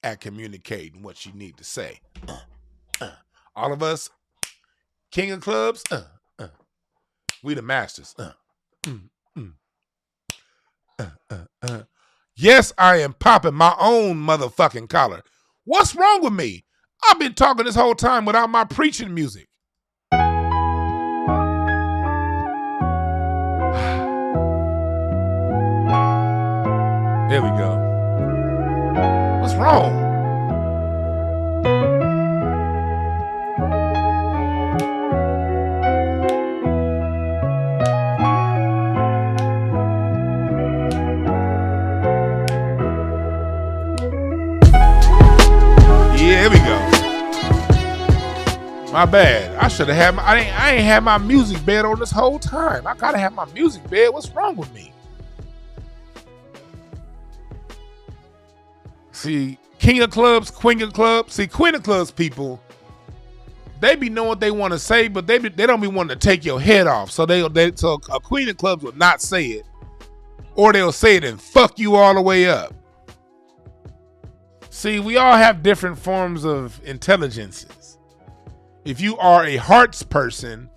[SPEAKER 2] at communicating what you need to say. All of us, king of clubs, we the masters. Yes, I am popping my own motherfucking collar. What's wrong with me? I've been talking this whole time without my preaching music. There we go. What's wrong? Yeah, here we go. My bad. I should have had my, I ain't had my music bed on this whole time. I gotta have my music bed. What's wrong with me? See, king of clubs, queen of clubs. See, queen of clubs people, they be knowing what they want to say, but they don't be wanting to take your head off. So so a queen of clubs will not say it, or they'll say it and fuck you all the way up. See, we all have different forms of intelligences. If you are a hearts person,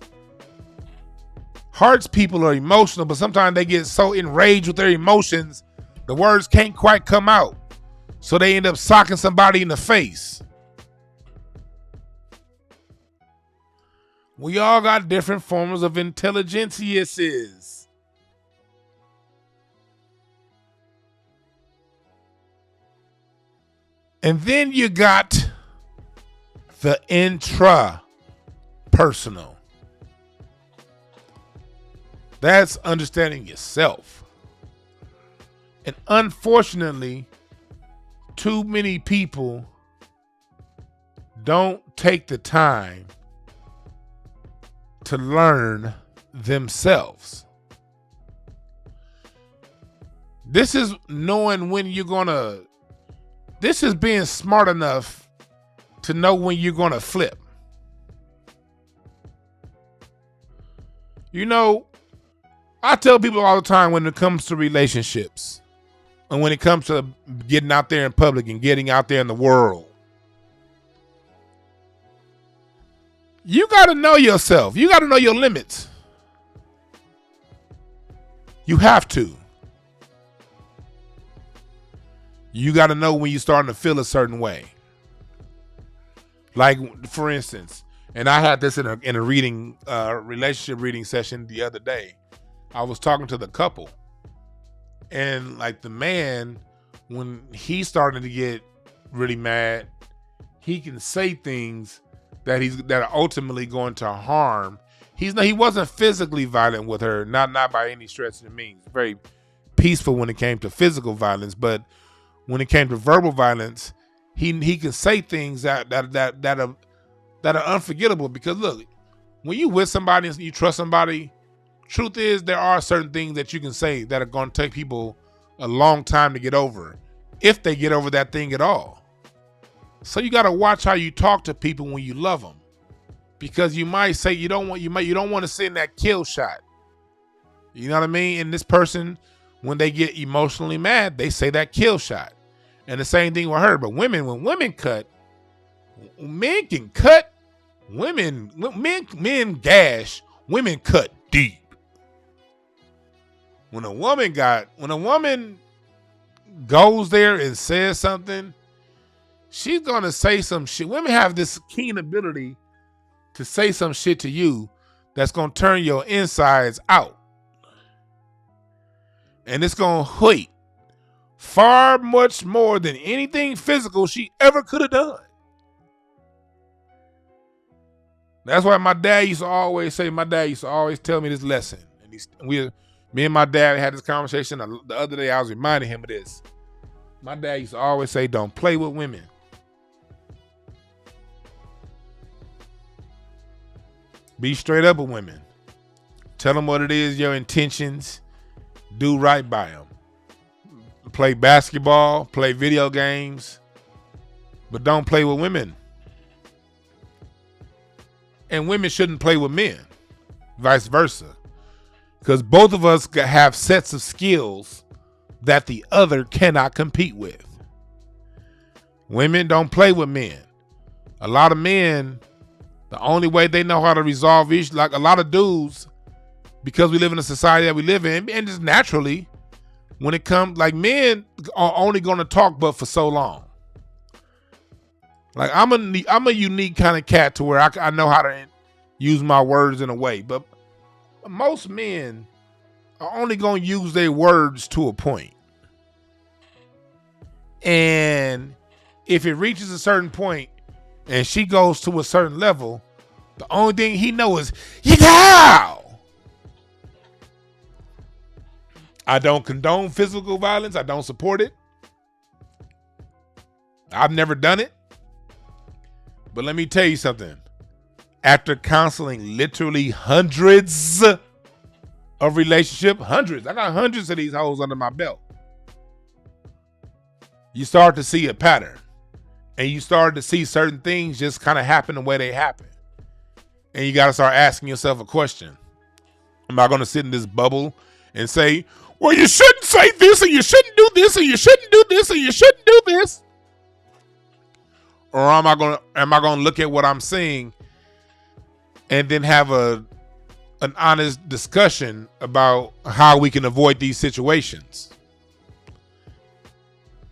[SPEAKER 2] hearts people are emotional, but sometimes they get so enraged with their emotions, the words can't quite come out. So they end up socking somebody in the face. We all got different forms of intelligences. And then you got the intrapersonal. That's understanding yourself. And unfortunately, too many people don't take the time to learn themselves. This is knowing when you're gonna, this is being smart enough to know when you're gonna flip. You know, I tell people all the time when it comes to relationships and when it comes to getting out there in public and getting out there in the world, you got to know yourself. You got to know your limits. You have to. You got to know when you're starting to feel a certain way. Like, for instance, and I had this in a reading, relationship reading session the other day. I was talking to the couple, and like the man, when he started to get really mad, he can say things that are ultimately going to harm. He wasn't physically violent with her, not by any stretch of the means. Very peaceful when it came to physical violence, but when it came to verbal violence, he can say things that are unforgettable. Because look, when you with somebody and you trust somebody, truth is there are certain things that you can say that are going to take people a long time to get over, if they get over that thing at all. So you got to watch how you talk to people when you love them, because you might say you don't want to send that kill shot. You know what I mean? And this person, when they get emotionally mad, they say that kill shot. And the same thing with her. But women, when women cut, men can cut. Men gash. Women cut deep. When a woman goes there and says something, she's gonna say some shit. Women have this keen ability to say some shit to you that's gonna turn your insides out. And it's gonna hurt far much more than anything physical she ever could have done. That's why my dad used to always tell me this lesson. And me and my dad had this conversation the other day. I was reminding him of this. My dad used to always say, don't play with women. Be straight up with women. Tell them what it is, your intentions. Do right by them. Play basketball, play video games, but don't play with women. And women shouldn't play with men, vice versa. Because both of us have sets of skills that the other cannot compete with. Women don't play with men. A lot of men, the only way they know how to resolve issues, like a lot of dudes, because we live in a society that we live in, and just naturally, when it comes, like, men are only going to talk but for so long. Like, I'm a unique kind of cat to where I know how to use my words in a way, but most men are only going to use their words to a point. And if it reaches a certain point and she goes to a certain level, the only thing he knows is, yeah! I don't condone physical violence. I don't support it. I've never done it. But let me tell you something. After counseling literally hundreds of relationships, I got hundreds of these hoes under my belt. You start to see a pattern. And you start to see certain things just kind of happen the way they happen. And you got to start asking yourself a question. Am I going to sit in this bubble and say, well, you shouldn't say this, and you shouldn't do this, and you shouldn't do this, and you shouldn't do this? Or am I gonna look at what I'm seeing and then have an honest discussion about how we can avoid these situations?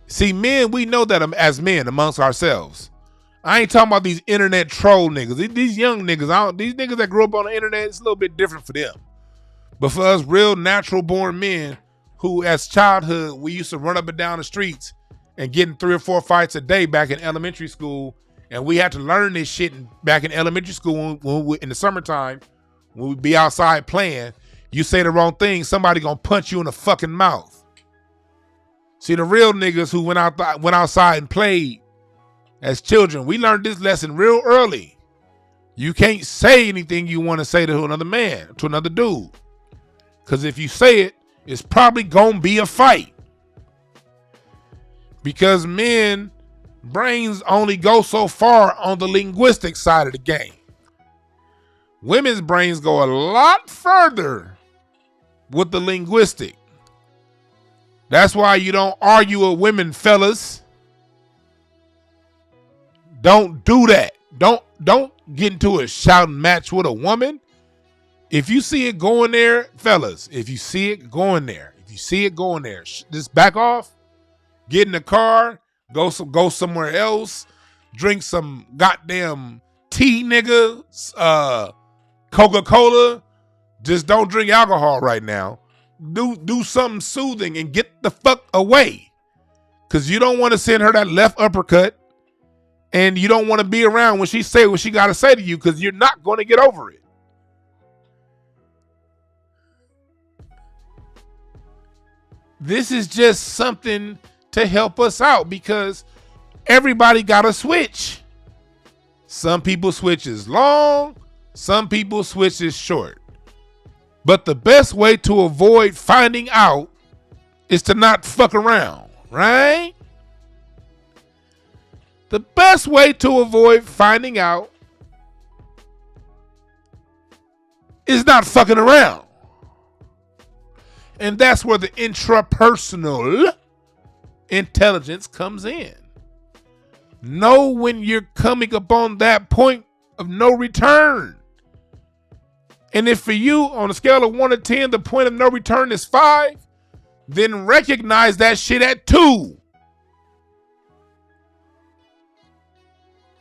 [SPEAKER 2] See, men, we know that as men amongst ourselves. I ain't talking about these internet troll niggas. These young niggas, these niggas that grew up on the internet, it's a little bit different for them. But for us real natural born men who as childhood, we used to run up and down the streets and get in 3 or 4 fights a day back in elementary school. And we had to learn this shit back in elementary school in the summertime when we be outside playing. You say the wrong thing, somebody gonna punch you in the fucking mouth. See, the real niggas who went outside and played as children, we learned this lesson real early. You can't say anything you want to say to another man, to another dude. Because if you say it, it's probably going to be a fight. Because men, brains only go so far on the linguistic side of the game. Women's brains go a lot further with the linguistic. That's why you don't argue with women, fellas. Don't do that. Don't get into a shouting match with a woman. If you see it going there, fellas, if you see it going there, just back off, get in the car, go somewhere else, drink some goddamn tea, nigga, Coca-Cola. Just don't drink alcohol right now. Do something soothing and get the fuck away. Because you don't want to send her that left uppercut. And you don't want to be around when she say what she got to say to you, because you're not going to get over it. This is just something to help us out, because everybody got a switch. Some people switch is long, some people switch is short. But the best way to avoid finding out is to not fuck around, right? The best way to avoid finding out is not fucking around. And that's where the intrapersonal intelligence comes in. Know when you're coming upon that point of no return. And if for you, on a scale of 1 to 10, the point of no return is 5, then recognize that shit at 2.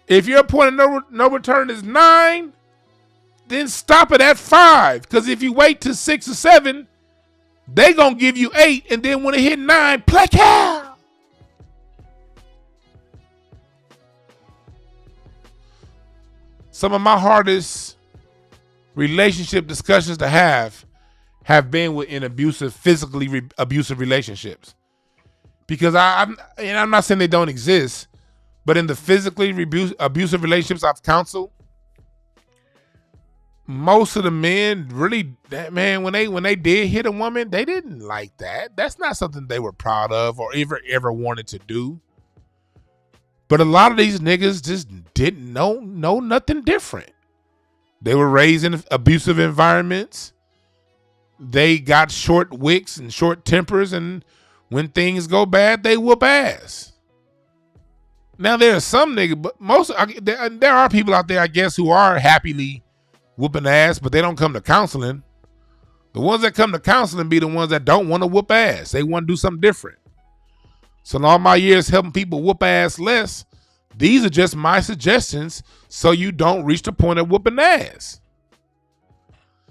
[SPEAKER 2] If your point of no return is 9, then stop it at 5. Because if you wait to 6 or 7, they gonna give you 8, and then when it hit 9, plaque out. Some of my hardest relationship discussions to have been in physically abusive relationships. Because I'm not saying they don't exist, but in the physically abusive relationships I've counseled, most of the men really, man, when they did hit a woman, they didn't like that. That's not something they were proud of or ever wanted to do. But a lot of these niggas just didn't know nothing different. They were raised in abusive environments. They got short wicks and short tempers, and when things go bad, they whoop ass. Now there are some niggas, but there are people out there, I guess, who are happily whooping ass, but they don't come to counseling. The ones that come to counseling be the ones that don't want to whoop ass. They want to do something different. So in all my years helping people whoop ass less, these are just my suggestions so you don't reach the point of whooping ass.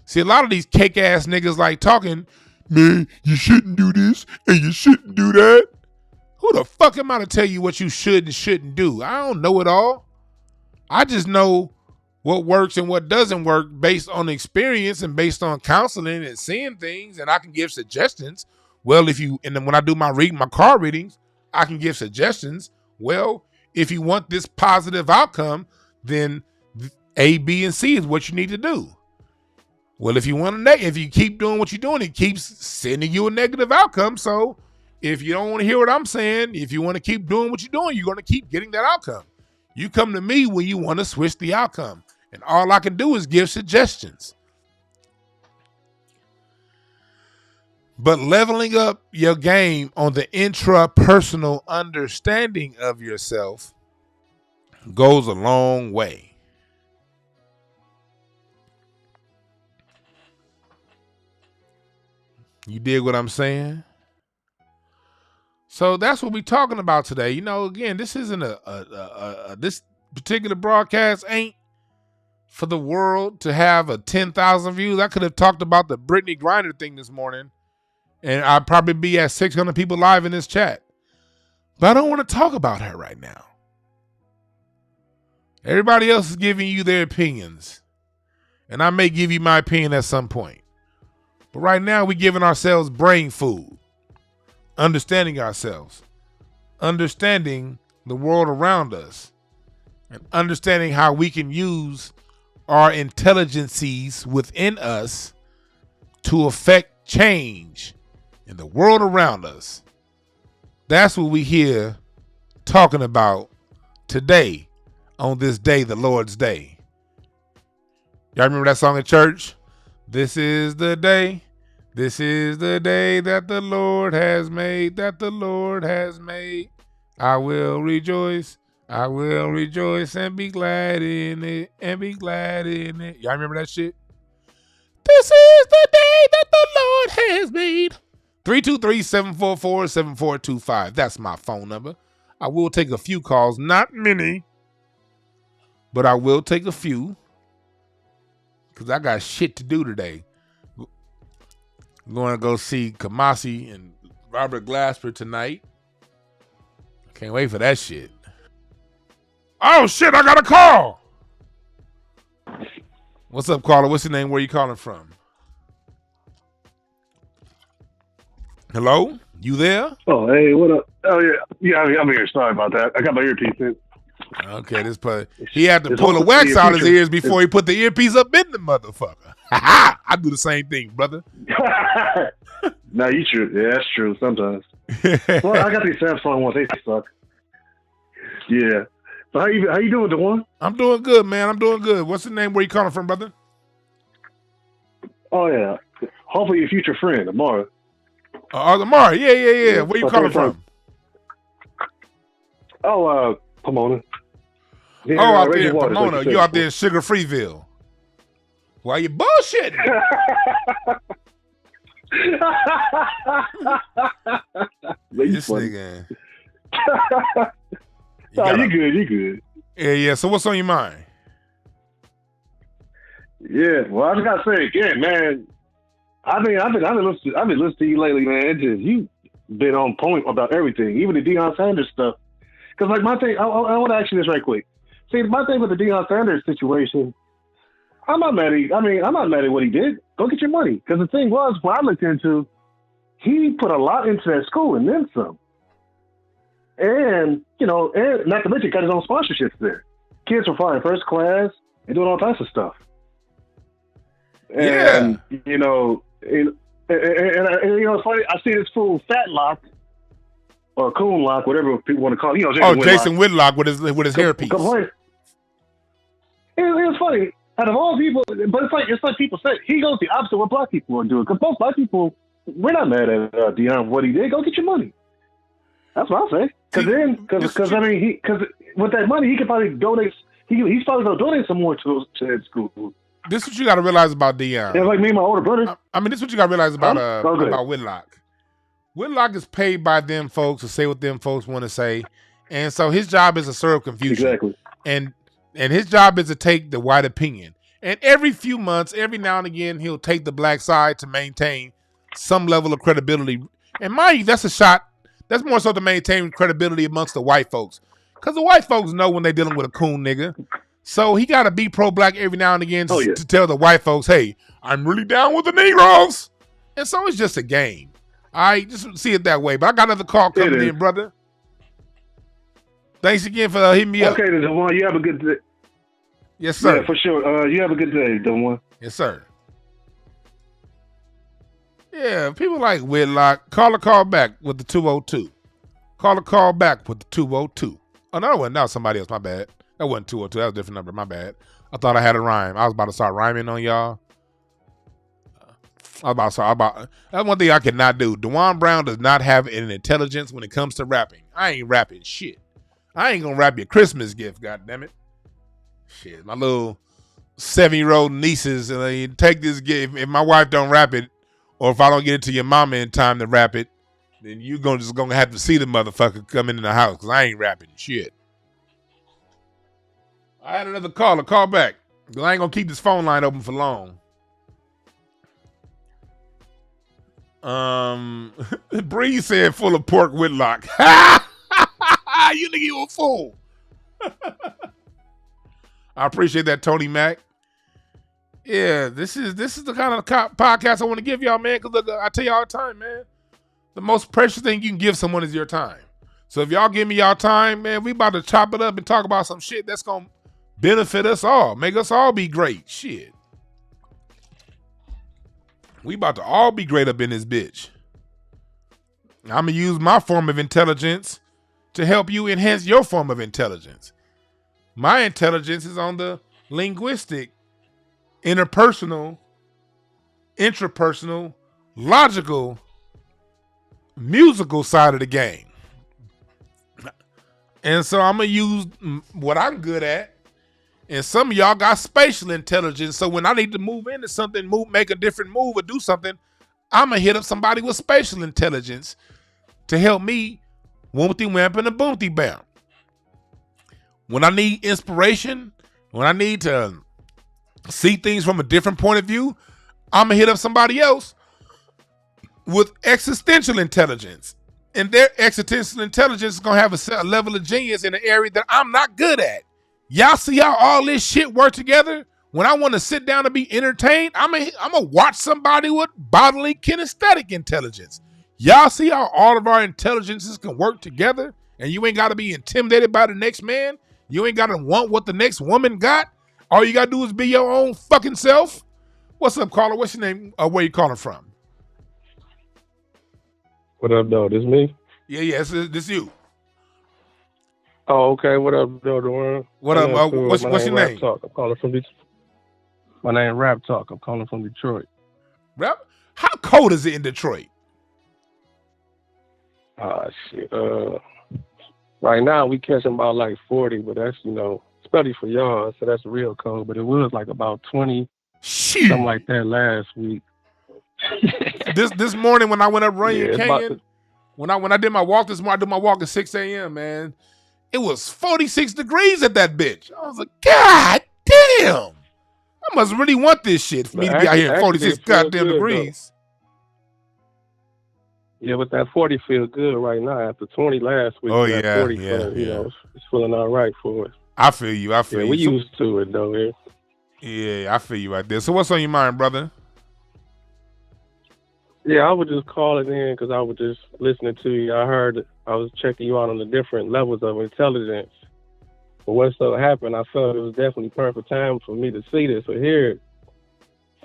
[SPEAKER 2] See, a lot of these cake ass niggas like talking, man, you shouldn't do this and you shouldn't do that. Who the fuck am I to tell you what you should and shouldn't do? I don't know it all. I just know what works and what doesn't work based on experience and based on counseling and seeing things, and I can give suggestions. Well, when I do my car readings, I can give suggestions. Well, if you want this positive outcome, then A, B, and C is what you need to do. Well, if you keep doing what you're doing, it keeps sending you a negative outcome. So if you don't want to hear what I'm saying, if you want to keep doing what you're doing, you're going to keep getting that outcome. You come to me when you want to switch the outcome. And all I can do is give suggestions. But leveling up your game on the intrapersonal understanding of yourself goes a long way. You dig what I'm saying? So that's what we're talking about today. You know, again, this isn't this particular broadcast ain't for the world to have a 10,000 views. I could have talked about the Brittany Griner thing this morning, and I'd probably be at 600 people live in this chat. But I don't want to talk about her right now. Everybody else is giving you their opinions, and I may give you my opinion at some point. But right now, we're giving ourselves brain food, understanding ourselves, understanding the world around us, and understanding how we can use our intelligences within us to affect change in the world around us. That's what we here talking about today on this day, the Lord's Day. Y'all remember that song in church? This is the day. This is the day that the Lord has made, that the Lord has made. I will rejoice. I will rejoice and be glad in it, and be glad in it. Y'all remember that shit? This is the day that the Lord has made. 323-744-7425. That's my phone number. I will take a few calls, not many, but I will take a few because I got shit to do today. I'm going to go see Kamasi and Robert Glasper tonight. Can't wait for that shit. Oh, shit, I got a call. What's up, caller? What's your name? Where you calling from? Hello? You there?
[SPEAKER 6] Oh, hey, what up? Oh, yeah. Yeah, I'm here. Sorry about that. I got my earpiece in.
[SPEAKER 2] Okay, he had to pull the wax out his ears before he put the earpiece up in the motherfucker. I do the same thing, brother.
[SPEAKER 6] No, you true. Yeah, that's true sometimes. Well, I got these Samsung ones. They suck. Yeah. So how you doing, DeJuan?
[SPEAKER 2] I'm doing good, man. I'm doing good. What's the name? Where you calling from, brother?
[SPEAKER 6] Oh, yeah. Hopefully your future friend, Amara.
[SPEAKER 2] Amara. Yeah. Where you calling from?
[SPEAKER 6] Oh, Pomona.
[SPEAKER 2] Yeah, out there in Pomona. You out there in Sugar Freeville. Why you bullshitting? This nigga.
[SPEAKER 6] You good.
[SPEAKER 2] Yeah. So what's on your mind?
[SPEAKER 6] Yeah, well, I just gotta say again, man. I've been listening to you lately, man. You been on point about everything, even the Deion Sanders stuff. Because like my thing, I want to ask you this right quick. See, my thing with the Deion Sanders situation, I'm not mad at what he did. Go get your money. Because the thing was, when I looked into, he put a lot into that school and then some. And, and not to mention, got his own sponsorships there. Kids were flying first class and doing all types of stuff. And, it's funny, I see this fool Fat Lock, or Coon Lock, whatever people want to call it.
[SPEAKER 2] Jason Whitlock with his hairpiece.
[SPEAKER 6] It was funny. Out of all people, but it's like people say, he goes the opposite of what black people are doing. Because most black people, we're not mad at Deion what he did. Go get your money. That's what I say. Because with that money, he could probably donate. He's probably going to donate some more to that school.
[SPEAKER 2] This is what you got to realize about Deion.
[SPEAKER 6] Yeah, like me and my older brother.
[SPEAKER 2] This is what you got to realize about Whitlock. Whitlock is paid by them folks to say what them folks want to say, and so his job is to serve confusion.
[SPEAKER 6] Exactly.
[SPEAKER 2] And his job is to take the white opinion. And every few months, every now and again, he'll take the black side to maintain some level of credibility. And mind you, that's a shot. That's more so to maintain credibility amongst the white folks. Because the white folks know when they're dealing with a coon nigga. So he got to be pro-black every now and again to tell the white folks, hey, I'm really down with the Negroes. And so it's just a game. All right, just see it that way. But I got another call coming in, brother. Thanks again for hitting me up.
[SPEAKER 6] Okay, DeJuan, you have a good day.
[SPEAKER 2] Yes, sir.
[SPEAKER 6] Yeah, for sure. You have a good day, DeJuan.
[SPEAKER 2] Yes, sir. Yeah, people like Whitlock. Call back with the 202. Call back with the 202. Oh, no, that wasn't. That was somebody else. My bad. That wasn't 202. That was a different number. My bad. I thought I had a rhyme. I was about to start rhyming on y'all. That's one thing I cannot do. DeJuan Brown does not have an intelligence when it comes to rapping. I ain't rapping shit. I ain't gonna wrap your Christmas gift, goddammit. Shit, my little 7-year-old nieces, take this gift. If my wife don't wrap it, or if I don't get it to your mama in time to wrap it, then you just gonna have to see the motherfucker come in the house, because I ain't wrapping shit. I had another caller. Call back. I ain't gonna keep this phone line open for long. Bree said full of pork whitlock. You nigga, you a fool. I appreciate that, Tony Mac. Yeah, this is the kind of podcast I want to give y'all, man. Because look, I tell you all the time, man. The most precious thing you can give someone is your time. So if y'all give me y'all time, man, we about to chop it up and talk about some shit that's gonna benefit us all, make us all be great. Shit. We about to all be great up in this bitch. I'm going to use my form of intelligence to help you enhance your form of intelligence. My intelligence is on the linguistic, interpersonal, intrapersonal, logical, musical side of the game. And so I'm going to use what I'm good at. And some of y'all got spatial intelligence. So when I need to move into something, make a different move or do something, I'm going to hit up somebody with spatial intelligence to help me woompty wamp and a boomty bam. When I need inspiration, when I need to see things from a different point of view, I'm going to hit up somebody else with existential intelligence. And their existential intelligence is going to have a level of genius in an area that I'm not good at. Y'all see how all this shit work together? When I want to sit down and be entertained, I'm going to watch somebody with bodily kinesthetic intelligence. Y'all see how all of our intelligences can work together? And you ain't got to be intimidated by the next man. You ain't got to want what the next woman got. All you got to do is be your own fucking self. What's up, caller? What's your name? Where you calling from?
[SPEAKER 7] What up, though? This me?
[SPEAKER 2] Yeah, this you.
[SPEAKER 7] Oh, okay. What up, though, Dwayne?
[SPEAKER 2] What up? What's your name?
[SPEAKER 7] Talk. I'm calling from Detroit. My name Rap Talk. I'm calling from Detroit.
[SPEAKER 2] Rap? How cold is it in Detroit?
[SPEAKER 7] Shit. Right now we catching about like 40, but that's, especially for y'all, so that's real cold. But it was like about 20, something like that last week.
[SPEAKER 2] This morning when I went up Runyon Canyon, when I did my walk this morning, I did my walk at 6 a.m., man. It was 46 degrees at that bitch. I was like, God damn. I must really want this shit for me to be out here at 46 goddamn degrees.
[SPEAKER 7] Though. Yeah, but that 40 feels good right now. After 20 last week,
[SPEAKER 2] oh,
[SPEAKER 7] that 40 it's feeling all right for us.
[SPEAKER 2] I feel you.
[SPEAKER 7] We used to it, though.
[SPEAKER 2] Yeah, I feel you right there. So what's on your mind, brother?
[SPEAKER 7] Yeah, I was just calling in because I was just listening to you. I was checking you out on the different levels of intelligence. But what so happened, I felt it was definitely perfect time for me to see this or hear it.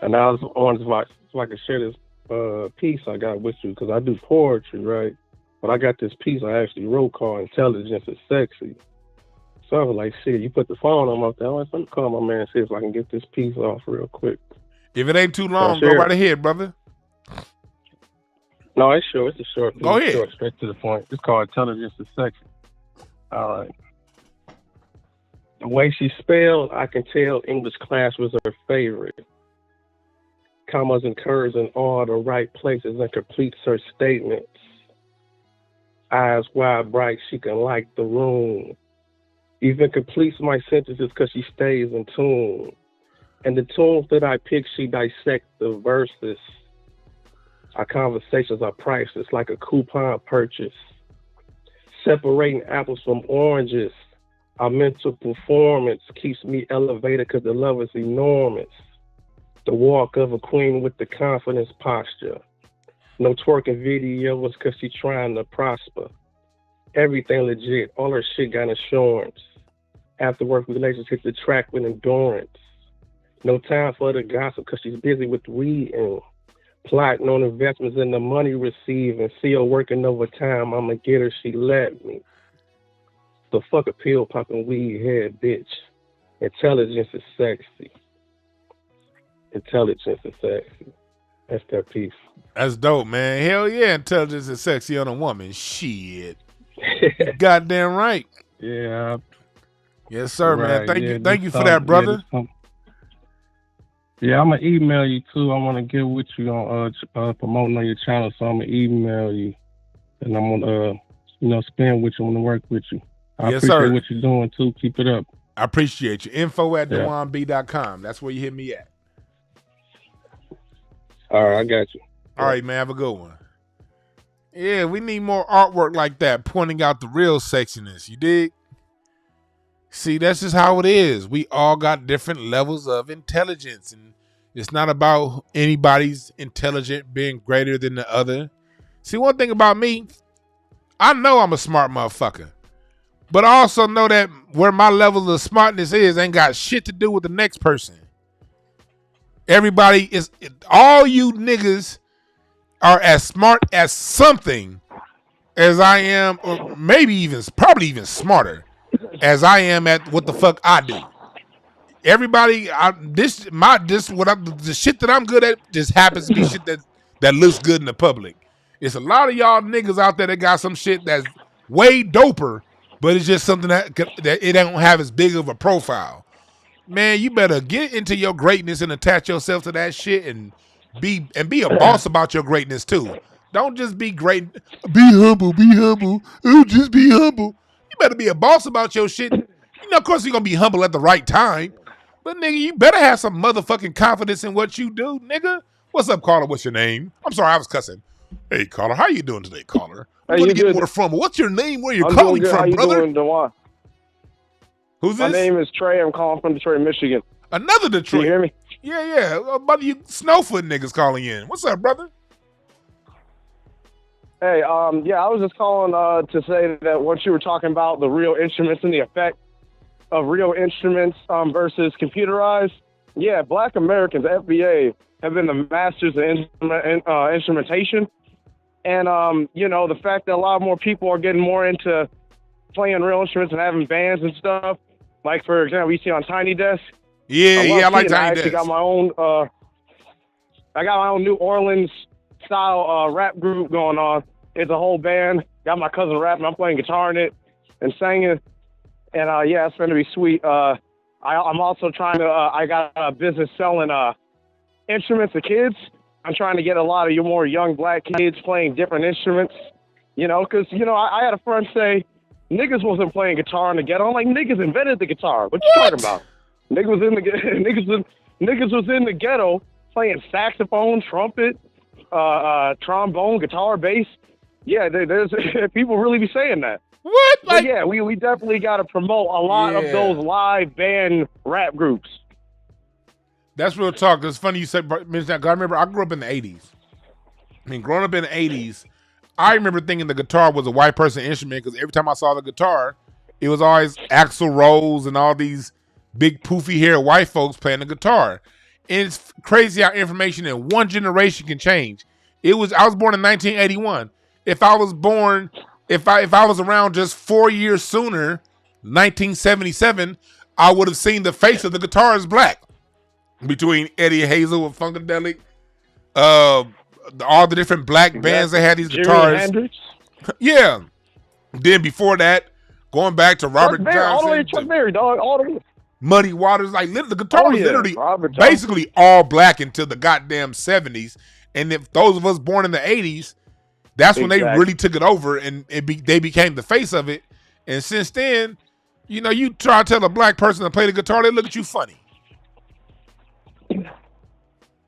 [SPEAKER 7] And I was on so I could share this piece I got with you because I do poetry, right? But I got this piece I actually wrote called Intelligence is Sexy. So I was like, shit, you put the phone on my thing. Let me call my man and see if I can get this piece off real quick.
[SPEAKER 2] If it ain't too long, go right ahead, brother.
[SPEAKER 7] No, it's short. It's a short piece.
[SPEAKER 2] Go ahead.
[SPEAKER 7] Short, straight to the point. It's called Intelligence is Sexy. All right. The way she spelled, I can tell English class was her favorite. Commas and curves in all the right places and completes her statements. Eyes wide bright, she can like the room. Even completes my sentences because she stays in tune. And the tunes that I pick, she dissects the verses. Our conversations are priceless, like a coupon purchase. Separating apples from oranges. Our mental performance keeps me elevated because the love is enormous. The walk of a queen with the confidence posture. No twerking videos because she's trying to prosper. Everything legit. All her shit got insurance. After work relations hit the track with endurance. No time for the gossip because she's busy with reading. Plotting on investments and the money receiving. See her working overtime. I'ma get her, she let me. The fuck a pill popping weed head bitch. Intelligence is sexy. Intelligence is sexy. That's that piece.
[SPEAKER 2] That's dope, man. Hell yeah, intelligence is sexy on a woman. Shit. Goddamn right.
[SPEAKER 7] Yeah.
[SPEAKER 2] Yes, sir, man.
[SPEAKER 7] Right.
[SPEAKER 2] Thank you for that, brother.
[SPEAKER 7] Yeah, I'm gonna email you too. I want to get with you on promoting on your channel, so I'm gonna email you, and I'm gonna spend with you, I want to work with you. I
[SPEAKER 2] Yes,
[SPEAKER 7] appreciate
[SPEAKER 2] sir.
[SPEAKER 7] what you're doing too. Keep it up.
[SPEAKER 2] I appreciate you. info@DewanB.com. That's where you hit me at.
[SPEAKER 7] All right, I got you.
[SPEAKER 2] All right, man. Have a good one. Yeah, we need more artwork like that, pointing out the real sexiness. You dig? See, that's just how it is. We all got different levels of intelligence, and it's not about anybody's intelligence being greater than the other. See, one thing about me, I know I'm a smart motherfucker, but I also know that where my level of smartness is ain't got shit to do with the next person. Everybody is, all you niggas are as smart as something as I am, or maybe probably even smarter as I am at what the fuck I do. Everybody, the shit that I'm good at just happens to be shit that looks good in the public. It's a lot of y'all niggas out there that got some shit that's way doper, but it's just something that it don't have as big of a profile. Man, you better get into your greatness and attach yourself to that shit and be a boss about your greatness too. Don't just be great. Be humble. Oh, just be humble. You better be a boss about your shit. You know, of course, you're going to be humble at the right time. But, nigga, you better have some motherfucking confidence in what you do, nigga. What's up, caller? What's your name? I'm sorry, I was cussing. Hey, caller, how you doing today, caller? I'm going to get more from. What's your name? Where you calling from,
[SPEAKER 8] how you
[SPEAKER 2] brother?
[SPEAKER 8] Doing, Dewan?
[SPEAKER 2] Who's this?
[SPEAKER 8] My name is Trey. I'm calling from Detroit, Michigan.
[SPEAKER 2] Another Detroit.
[SPEAKER 8] Can you hear me?
[SPEAKER 2] Yeah. A bunch of you Snowfoot niggas calling in. What's up, brother?
[SPEAKER 8] Hey, I was just calling to say that what you were talking about, the real instruments and the effect of real instruments versus computerized. Yeah, Black Americans, FBA, have been the masters of instrumentation. And, the fact that a lot more people are getting more into playing real instruments and having bands and stuff. Like, for example, you see on Tiny Desk.
[SPEAKER 2] Yeah, I like Tiny Desk.
[SPEAKER 8] I got my own New Orleans style rap group going on. It's a whole band. Got my cousin rapping. I'm playing guitar in it and singing. And it's going to be sweet. I'm also trying to. I got a business selling instruments to kids. I'm trying to get a lot of your more young Black kids playing different instruments. Because I had a friend say niggas wasn't playing guitar in the ghetto. I'm like, niggas invented the guitar. What you talking about? Niggas was in the ghetto playing saxophone, trumpet, trombone, guitar, bass. Yeah, there's people really be saying that.
[SPEAKER 2] What?
[SPEAKER 8] But yeah, we definitely got to promote a lot of those live band rap groups.
[SPEAKER 2] That's real talk. It's funny you said mention that. I remember I grew up in the 80s. I mean, growing up in the 80s, I remember thinking the guitar was a white person instrument because every time I saw the guitar, it was always Axl Rose and all these big poofy haired white folks playing the guitar. And it's crazy how information in one generation can change. I was born in 1981. If I was around just 4 years sooner, 1977, I would have seen the face of the guitar as black. Between Eddie Hazel and Funkadelic, all the different black bands that had these guitars.
[SPEAKER 8] Hendrix.
[SPEAKER 2] Yeah. Then before that, going back to Robert Johnson,
[SPEAKER 8] all the way to Chuck Berry, dog. All the way.
[SPEAKER 2] Muddy Waters, like the guitar was literally basically all black until the goddamn 70s. And if those of us born in the 80s, that's when they really took it over and they became the face of it. And since then, you try to tell a black person to play the guitar, they look at you funny.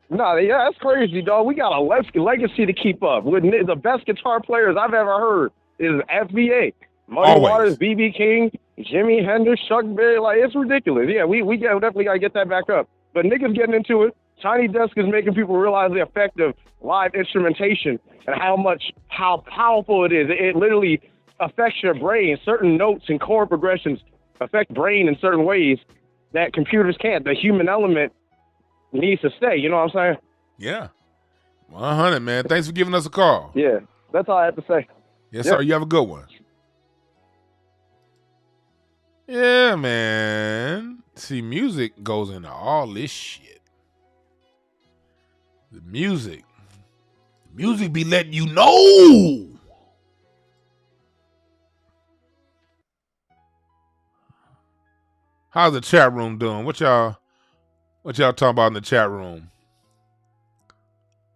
[SPEAKER 8] No, yeah, that's crazy, dog. We got a legacy to keep up. With the best guitar players I've ever heard is FBA. Muddy Waters, B.B. King, Jimi Hendrix, Chuck Berry. Like, it's ridiculous. Yeah, we definitely got to get that back up. But niggas getting into it. Tiny Desk is making people realize the effect of live instrumentation and how powerful it is. It literally affects your brain. Certain notes and chord progressions affect brain in certain ways that computers can't. The human element needs to stay. You know what I'm saying?
[SPEAKER 2] Yeah. 100, man. Thanks for giving us a call.
[SPEAKER 8] Yeah. That's all I have to say.
[SPEAKER 2] Yes, sir. You have a good one. Yeah, man. See, music goes into all this shit. The music be letting you know. How's the chat room doing? What y'all talking about in the chat room?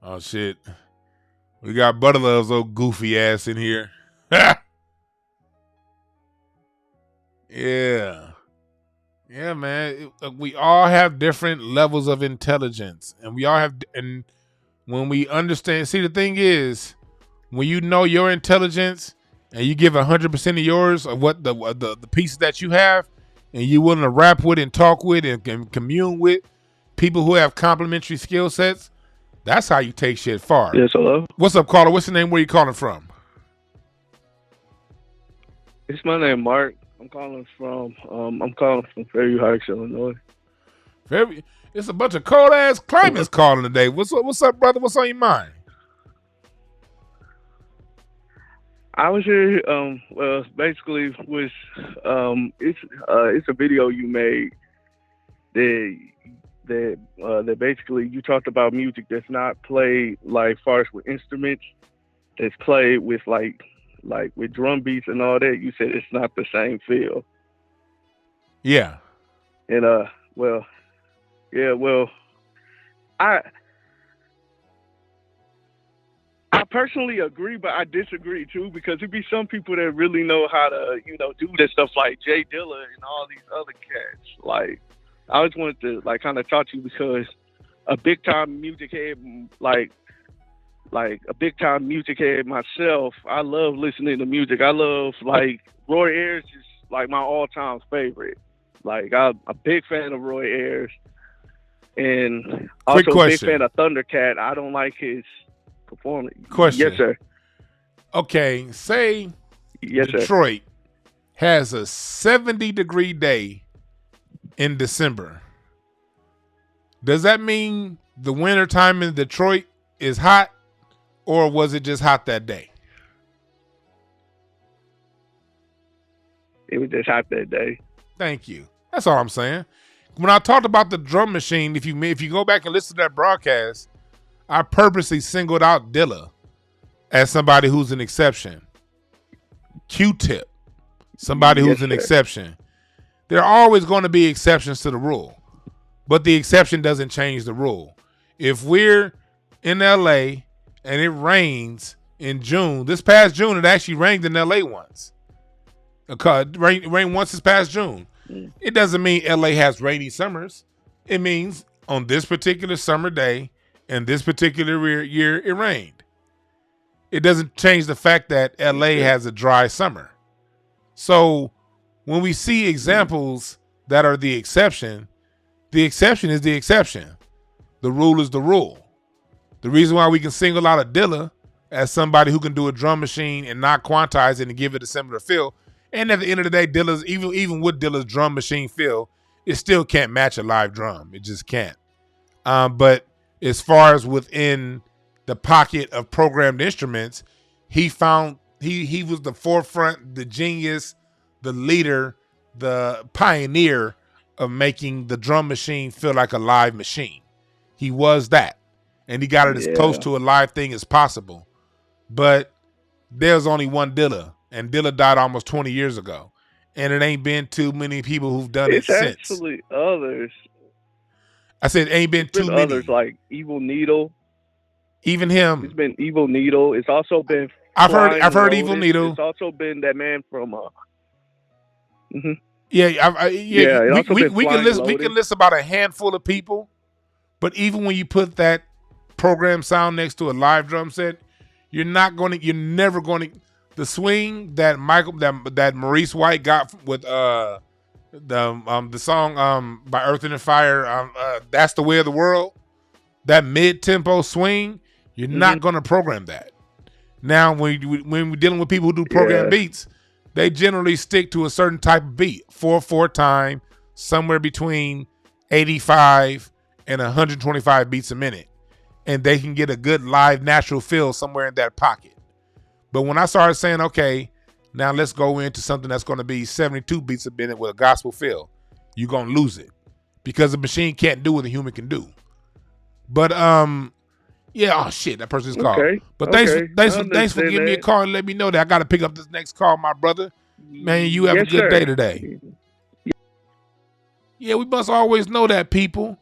[SPEAKER 2] Oh shit. We got Butterlove's old goofy ass in here. Yeah. Yeah, man. We all have different levels of intelligence. And we all have, and when we understand, see, the thing is, when you know your intelligence and you give 100% of yours of what the pieces that you have, and you willing to rap with and talk with and commune with people who have complementary skill sets, that's how you take shit far.
[SPEAKER 7] Yes, hello.
[SPEAKER 2] What's up, caller? What's your name? Where you calling from?
[SPEAKER 7] It's my name, Mark. I'm calling from Fairview Heights, Illinois.
[SPEAKER 2] It's a bunch of cold ass climates calling today. What's up, brother? What's on your mind?
[SPEAKER 7] I was here. Well, basically, was it's a video you made that basically you talked about music that's not played like far as with instruments, that's played with like with drum beats and all that. You said it's not the same feel.
[SPEAKER 2] Yeah.
[SPEAKER 7] And I personally agree, but I disagree too, because there be some people that really know how to, do that stuff, like Jay Dilla and all these other cats. Like, I just wanted to kind of talk to you, because a big time music head, like a big time music head myself, I love listening to music. I love, Roy Ayers is my all time favorite. I'm a big fan of Roy Ayers, and also a big fan of Thundercat. I don't like his performance.
[SPEAKER 2] Question.
[SPEAKER 7] Yes, sir.
[SPEAKER 2] Okay, say Detroit has a 70-degree day in December. Does that mean the winter time in Detroit is hot, or was it just hot that day?
[SPEAKER 7] It was just hot that day.
[SPEAKER 2] Thank you. That's all I'm saying. When I talked about the drum machine, if you go back and listen to that broadcast, I purposely singled out Dilla as somebody who's an exception. Q-Tip, somebody who's an exception. There are always going to be exceptions to the rule, but the exception doesn't change the rule. If we're in LA and it rains in June, this past June, it actually rained in LA once. It rained once this past June. It doesn't mean LA has rainy summers. It means on this particular summer day and this particular year, it rained. It doesn't change the fact that LA has a dry summer. So when we see examples that are the exception is the exception. The rule is the rule. The reason why we can single out a Dilla as somebody who can do a drum machine and not quantize it and give it a similar feel, and at the end of the day, Dilla's even with Dilla's drum machine feel, it still can't match a live drum. It just can't. But as far as within the pocket of programmed instruments, he found he was the forefront, the genius, the leader, the pioneer of making the drum machine feel like a live machine. He was that. And he got it as close to a live thing as possible. But there's only one Dilla, and Dilla died almost 20 years ago. And it ain't been too many people who've done it since.
[SPEAKER 7] It's actually others.
[SPEAKER 2] I said it ain't been too many.
[SPEAKER 7] Others like Evil Needle.
[SPEAKER 2] Even him.
[SPEAKER 7] It's been Evil Needle. It's also been
[SPEAKER 2] I've heard Evil Needle.
[SPEAKER 7] It's also been that man from
[SPEAKER 2] Yeah, we can list about a handful of people, but even when you put that program sound next to a live drum set, you're never going to the swing that that Maurice White got with the song by Earth and Fire, That's the Way of the World. That mid-tempo swing, you're not going to program that. Now, when we're dealing with people who do program beats, they generally stick to a certain type of beat, 4/4 time, somewhere between 85 and 125 beats a minute. And they can get a good live natural feel somewhere in that pocket. But when I started saying, okay, now let's go into something that's going to be 72 beats a minute with a gospel feel, you're going to lose it. Because the machine can't do what a human can do. But, yeah, oh shit, that person's called. But thanks for giving me a call and let me know that I got to pick up this next call, my brother. Man, you have a good day today. Yeah, we must always know that, people.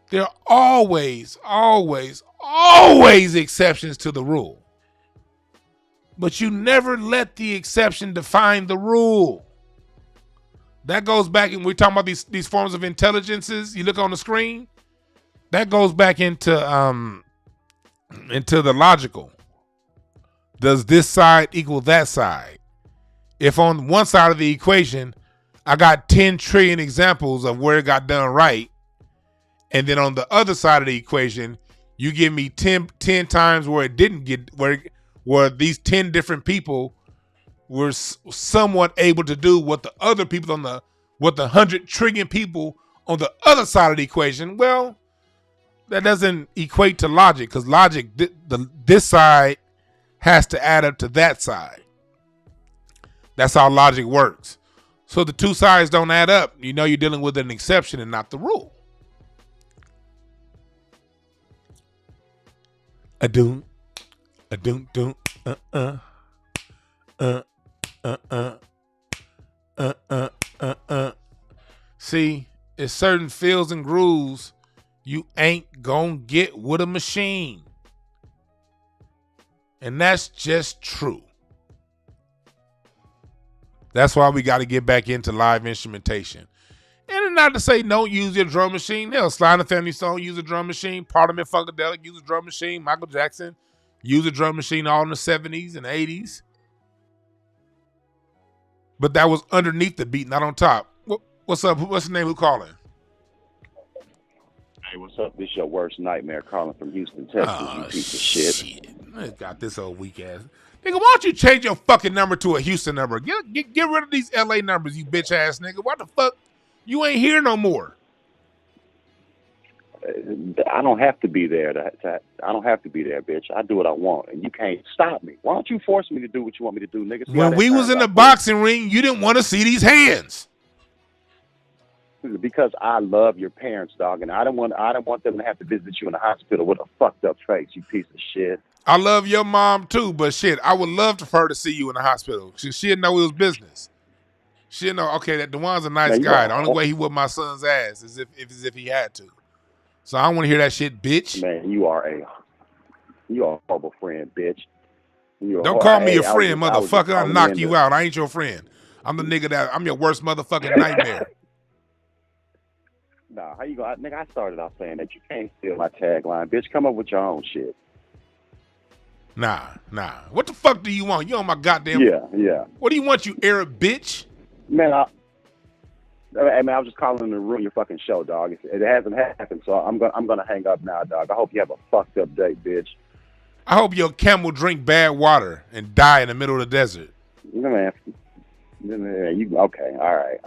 [SPEAKER 2] There are always, always, always exceptions to the rule. But you never let the exception define the rule. That goes back, and we're talking about these forms of intelligences. You look on the screen. That goes back into the logical. Does this side equal that side? If on one side of the equation, I got 10 trillion examples of where it got done right, and then on the other side of the equation, you give me 10 times where it didn't get, where these 10 different people were somewhat able to do what the other people what the 100 trillion people on the other side of the equation. Well, that doesn't equate to logic, because logic, this side has to add up to that side. That's how logic works. So the two sides don't add up. You know you're dealing with an exception and not the rule. A-doom, a-doom, doom, See, it's certain fills and grooves you ain't gonna get with a machine. And that's just true. That's why we got to get back into live instrumentation. And not to say don't use your drum machine. Hell, Sly and the Family Stone use a drum machine. Parliament Funkadelic use a drum machine. Michael Jackson used a drum machine all in the 70s and 80s. But that was underneath the beat, not on top. What's up? What's the name? Who calling?
[SPEAKER 9] Hey, what's up? This your worst nightmare calling from Houston, Texas, you piece of shit.
[SPEAKER 2] I got this old weak ass. Nigga, why don't you change your fucking number to a Houston number? Get rid of these LA numbers, you bitch ass nigga. Why the fuck you ain't here no more?
[SPEAKER 9] I don't have to be there. I don't have to be there, bitch. I do what I want, and you can't stop me. Why don't you force me to do what you want me to do, nigga?
[SPEAKER 2] When we was in the boxing ring, you didn't want to see these hands.
[SPEAKER 9] Because I love your parents, dog, and I don't want them to have to visit you in the hospital with a fucked up face, you piece of shit.
[SPEAKER 2] I love your mom too, but shit, I would love for her to see you in the hospital. She'd know it was business. She'd know, okay, that DeJuan's a nice guy. The only way he whooped my son's ass is if he had to. So I don't want to hear that shit, bitch.
[SPEAKER 9] Man, you are a horrible friend, bitch.
[SPEAKER 2] Don't call me a friend, motherfucker. I'll knock you out. I ain't your friend. I'm the nigga I'm your worst motherfucking nightmare.
[SPEAKER 9] Nah, how you go? Nigga, I started off saying that you can't steal my tagline. Bitch, come up with your own shit.
[SPEAKER 2] Nah. What the fuck do you want? You on my goddamn...
[SPEAKER 9] Yeah.
[SPEAKER 2] What do you want, you Arab bitch?
[SPEAKER 9] Man, I was just calling to ruin your fucking show, dog. It hasn't happened, so I'm gonna hang up now, dog. I hope you have a fucked up day, bitch.
[SPEAKER 2] I hope your camel drink bad water and die in the middle of the desert.
[SPEAKER 9] Man, you okay? All right.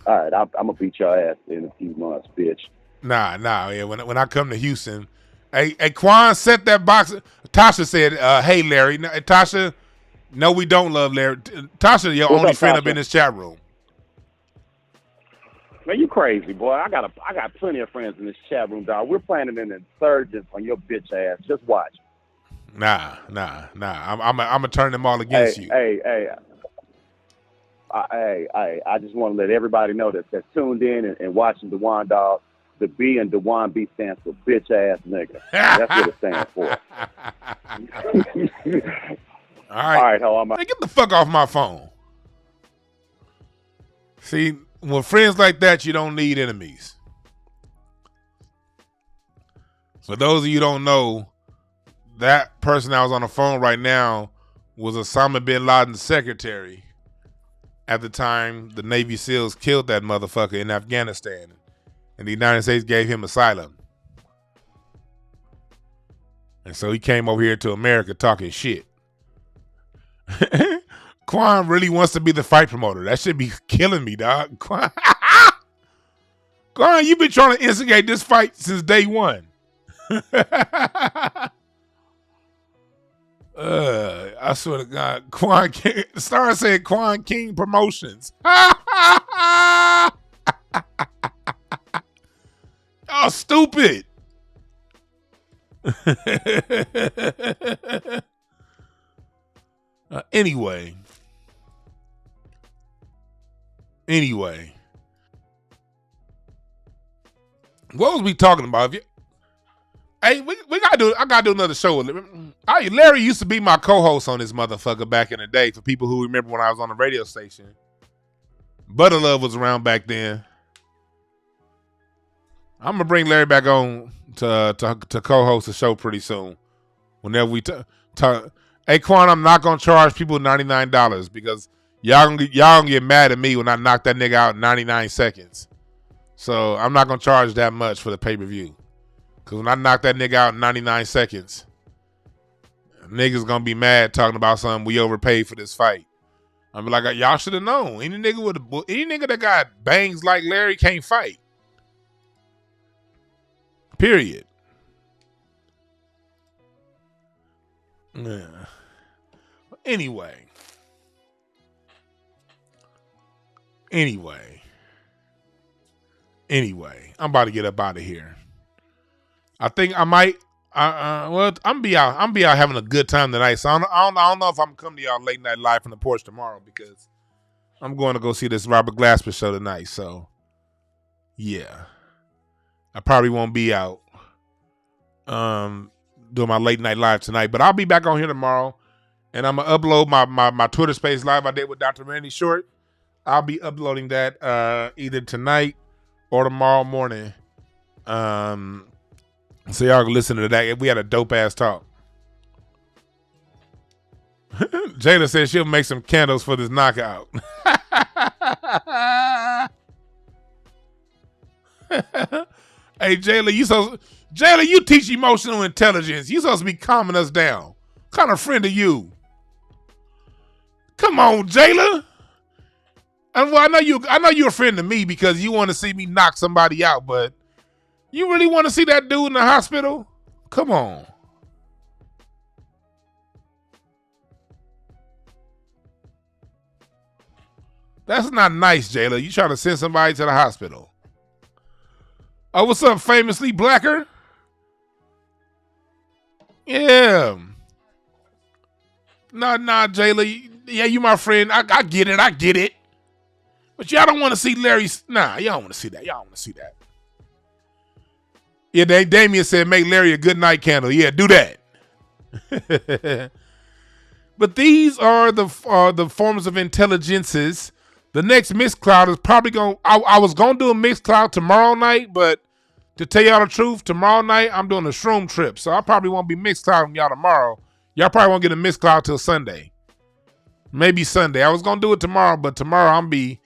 [SPEAKER 9] I'm gonna beat your ass in a few months, bitch.
[SPEAKER 2] Nah. Yeah, when I come to Houston, hey, Quan, set that box. Tasha said, "Hey, Larry." No, Tasha, no, we don't love Larry. Tasha, your only friend up in this chat room.
[SPEAKER 9] Man, you crazy, boy. I got plenty of friends in this chat room, dog. We're planning an insurgence on your bitch ass. Just watch.
[SPEAKER 2] Nah. I'm gonna turn them all against you.
[SPEAKER 9] Hey. I just want to let everybody know that's tuned in and watching DeJuan, dog. The B in DeJuan B stands for bitch ass nigga. That's what it stands for.
[SPEAKER 2] All right,
[SPEAKER 9] how am I?
[SPEAKER 2] Hey, get the fuck off my phone. See, with friends like that, you don't need enemies. For those of you who don't know, that person that was on the phone right now was Osama bin Laden's secretary at the time the Navy SEALs killed that motherfucker in Afghanistan. And the United States gave him asylum. And so he came over here to America talking shit. Quan really wants to be the fight promoter. That should be killing me, dog. Quan, you've been trying to instigate this fight since day one. I swear to God, Quan King. Star said Quan King Promotions. Y'all stupid. Anyway. What was we talking about? Hey, we gotta do. I gotta do another show. Larry used to be my co-host on this motherfucker back in the day. For people who remember when I was on the radio station, Butter Love was around back then. I'm gonna bring Larry back on to co-host the show pretty soon. Whenever we talk, hey Quan, I'm not gonna charge people $99 because y'all gonna get mad at me when I knock that nigga out in 99 seconds. So I'm not gonna charge that much for the pay-per-view. Cause when I knock that nigga out in 99 seconds, niggas gonna be mad talking about something we overpaid for this fight. I'm like, y'all should have known. Any nigga that got bangs like Larry can't fight. Period. Yeah. Anyway, I'm about to get up out of here. I think I might. Well, I'm be out having a good time tonight. So I don't know if I'm coming to y'all late night live from the porch tomorrow because I'm going to go see this Robert Glasper show tonight. So yeah, I probably won't be out doing my late night live tonight. But I'll be back on here tomorrow, and I'm gonna upload my Twitter Space live I did with Dr. Randy Short. I'll be uploading that either tonight or tomorrow morning. So y'all can listen to that. We had a dope ass talk. Jayla said she'll make some candles for this knockout. Hey Jayla, you teach emotional intelligence. You supposed to be calming us down. What kind of friend are you? Come on, Jayla. And well, I know you're a friend to me because you want to see me knock somebody out, but you really want to see that dude in the hospital? Come on. That's not nice, Jayla. You trying to send somebody to the hospital. Oh, what's up, Famously Blacker? Yeah. Nah, Jayla. Yeah, you my friend. I get it. But y'all don't want to see Larry. Nah, y'all don't want to see that. Yeah, Damien said, make Larry a good night candle. Yeah, do that. But these are the forms of intelligences. The next mixed cloud is probably going to... I was going to do a mixed cloud tomorrow night, but to tell y'all the truth, tomorrow night I'm doing a shroom trip. So I probably won't be mixed clouding y'all tomorrow. Y'all probably won't get a mixed cloud till Sunday. Maybe Sunday. I was going to do it tomorrow, but tomorrow I'm be...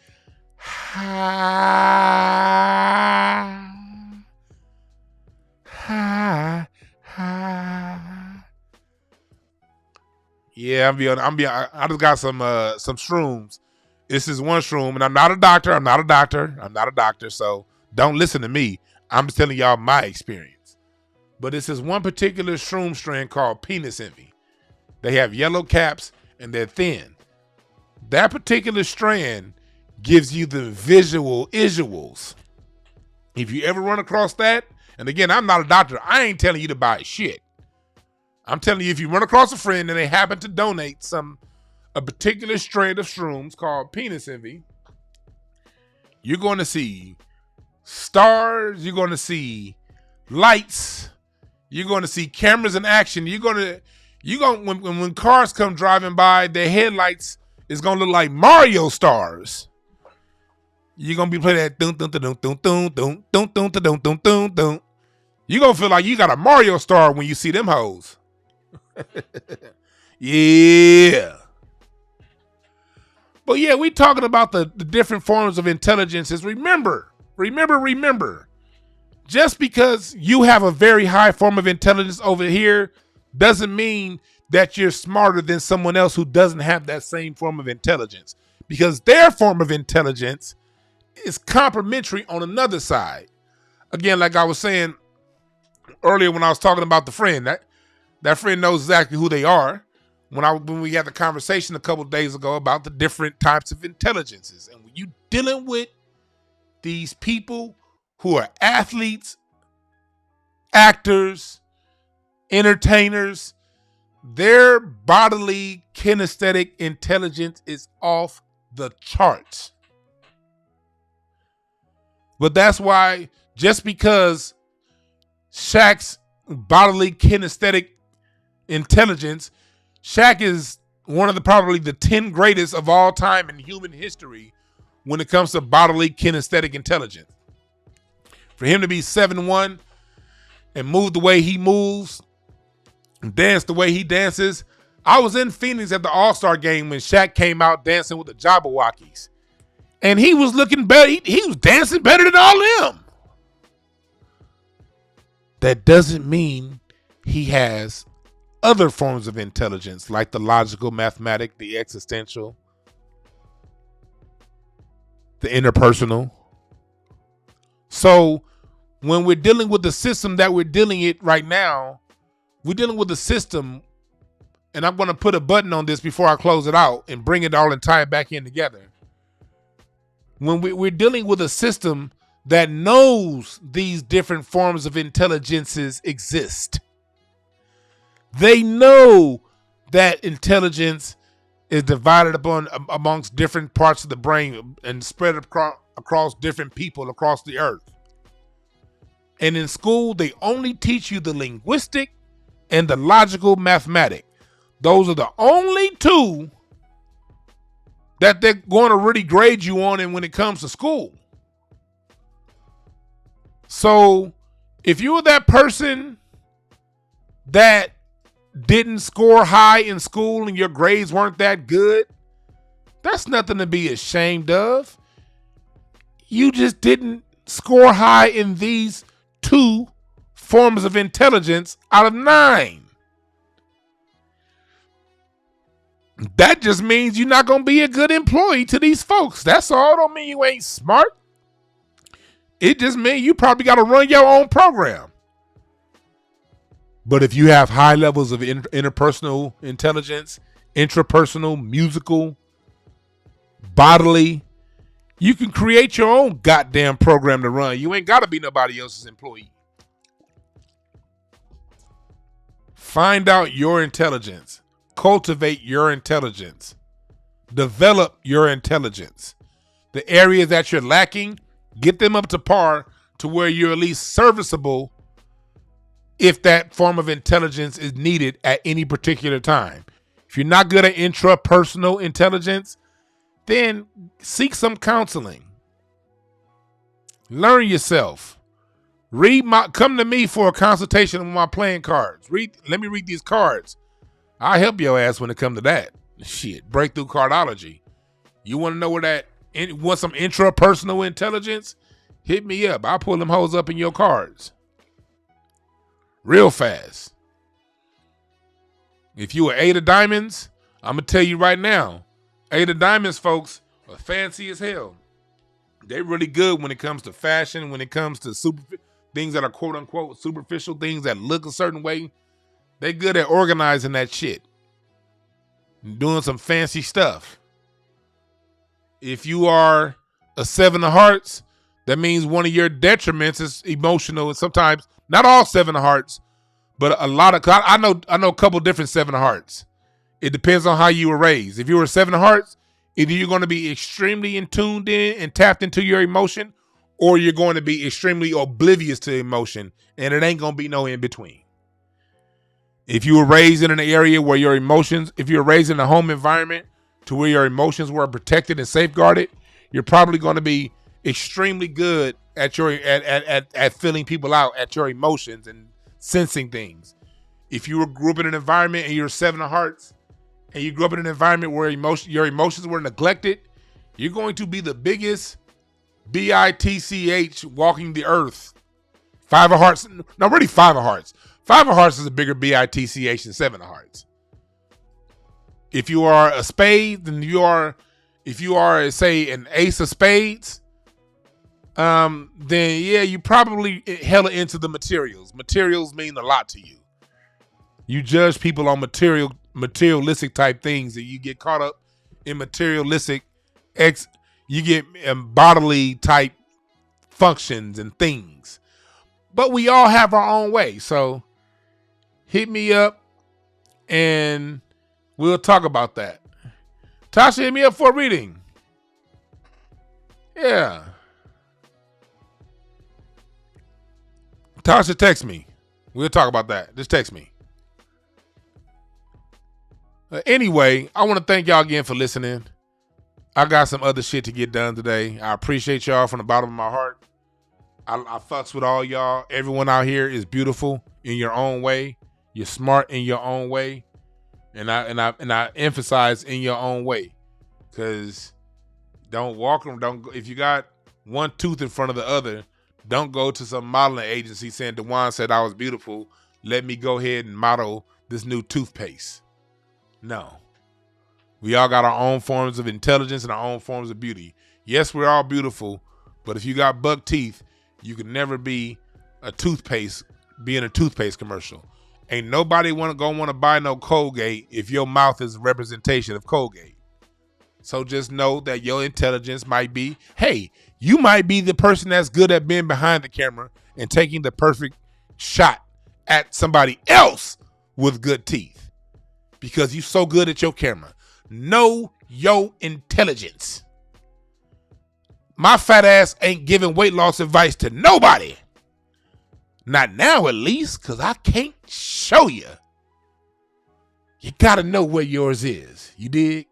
[SPEAKER 2] Yeah, I just got some shrooms. This is one shroom, and I'm not a doctor, so don't listen to me. I'm just telling y'all my experience. But this is one particular shroom strand called penis envy. They have yellow caps and they're thin. That particular strand gives you the visuals. If you ever run across that, and again, I'm not a doctor. I ain't telling you to buy shit. I'm telling you, if you run across a friend and they happen to donate a particular strand of shrooms called penis envy, you're going to see stars. You're going to see lights. You're going to see cameras in action. When cars come driving by, their headlights is going to look like Mario stars. You're going to be playing that dun dun dun dun dun dun dun dun dun dun dun dun dun. You're going to feel like you got a Mario star when you see them hoes. Yeah. But yeah, we talking about the different forms of intelligences. Remember, just because you have a very high form of intelligence over here doesn't mean that you're smarter than someone else who doesn't have that same form of intelligence, because their form of intelligence is complementary on another side. Again, like I was saying earlier when I was talking about the friend, that friend knows exactly who they are. When we had the conversation a couple of days ago about the different types of intelligences, and when you dealing with these people who are athletes, actors, entertainers, their bodily kinesthetic intelligence is off the charts. But that's why just because Shaq's bodily kinesthetic intelligence, Shaq is one of probably the 10 greatest of all time in human history when it comes to bodily kinesthetic intelligence. For him to be 7'1" and move the way he moves, and dance the way he dances. I was in Phoenix at the All-Star game when Shaq came out dancing with the Jabberwockies. And he was looking better. He was dancing better than all of them. That doesn't mean he has other forms of intelligence like the logical, mathematic, the existential, the interpersonal. So when we're dealing with the system that we're dealing with right now, we're dealing with a system, and I'm going to put a button on this before I close it out and bring it all and tie it back in together. When we're dealing with a system that knows these different forms of intelligences exist. They know that intelligence is divided amongst different parts of the brain and spread across different people across the earth. And in school, they only teach you the linguistic and the logical mathematic. Those are the only two that they're going to really grade you on and when it comes to school. So if you were that person that didn't score high in school and your grades weren't that good, that's nothing to be ashamed of. You just didn't score high in these two forms of intelligence out of 9. That just means you're not going to be a good employee to these folks. That's all. Don't mean you ain't smart. It just means you probably got to run your own program. But if you have high levels of interpersonal intelligence, intrapersonal, musical, bodily, you can create your own goddamn program to run. You ain't got to be nobody else's employee. Find out your intelligence. Cultivate your intelligence. Develop your intelligence. The areas that you're lacking, get them up to par to where you're at least serviceable if that form of intelligence is needed at any particular time. If you're not good at intrapersonal intelligence, then seek some counseling. Learn yourself. Come to me for a consultation with my playing cards. Let me read these cards. I'll help your ass when it comes to that. Shit, breakthrough cardology. You want to know want some intrapersonal intelligence? Hit me up. I'll pull them hoes up in your cards. Real fast. If you are 8 of diamonds, I'm going to tell you right now, 8 of diamonds folks are fancy as hell. They're really good when it comes to fashion, when it comes to things that are quote unquote superficial, things that look a certain way. They're good at organizing that shit and doing some fancy stuff. If you are a 7 of hearts, that means one of your detriments is emotional, and sometimes not all 7 of hearts, but a lot of. I know a couple different 7 of hearts. It depends on how you were raised. If you were a 7 of hearts, either you're going to be extremely tuned in and tapped into your emotion, or you're going to be extremely oblivious to emotion, and it ain't going to be no in between. If you were raised in an area where your emotions, if you were raised in a home environment to where your emotions were protected and safeguarded, you're probably going to be extremely good at at feeling people out, at your emotions and sensing things. If you grew up in an environment and you're 7 of hearts, and you grew up in an environment where your emotions were neglected, you're going to be the biggest bitch walking the earth. 5 of hearts, no, really 5 of hearts. 5 of hearts is a bigger bitch than 7 of hearts. If you are a spade, then if you are, say, an ace of spades, then yeah, you probably hella into the materials. Materials mean a lot to you. You judge people on materialistic type things, and you get caught up in materialistic you get bodily type functions and things. But we all have our own way. So hit me up and we'll talk about that. Tasha, hit me up for a reading. Yeah. Tasha, text me. We'll talk about that. Just text me. Anyway, I want to thank y'all again for listening. I got some other shit to get done today. I appreciate y'all from the bottom of my heart. I fucks with all y'all. Everyone out here is beautiful in your own way. You're smart in your own way. And I emphasize in your own way. Cause if you got one tooth in front of the other, don't go to some modeling agency saying DeJuan said I was beautiful. Let me go ahead and model this new toothpaste. No. We all got our own forms of intelligence and our own forms of beauty. Yes, we're all beautiful, but if you got buck teeth, you can never be in a toothpaste commercial. Ain't nobody gonna want to buy no Colgate if your mouth is a representation of Colgate. So just know that your intelligence might be, hey, you might be the person that's good at being behind the camera and taking the perfect shot at somebody else with good teeth. Because you so good at your camera. Know your intelligence. My fat ass ain't giving weight loss advice to nobody. Not now, at least, because I can't show you. You got to know where yours is. You dig?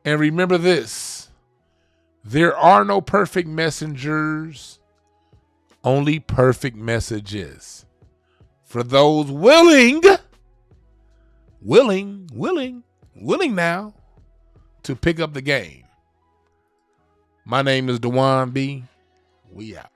[SPEAKER 2] And remember this. There are no perfect messengers. Only perfect messages. For those willing now to pick up the game. My name is DeJuan B. We out.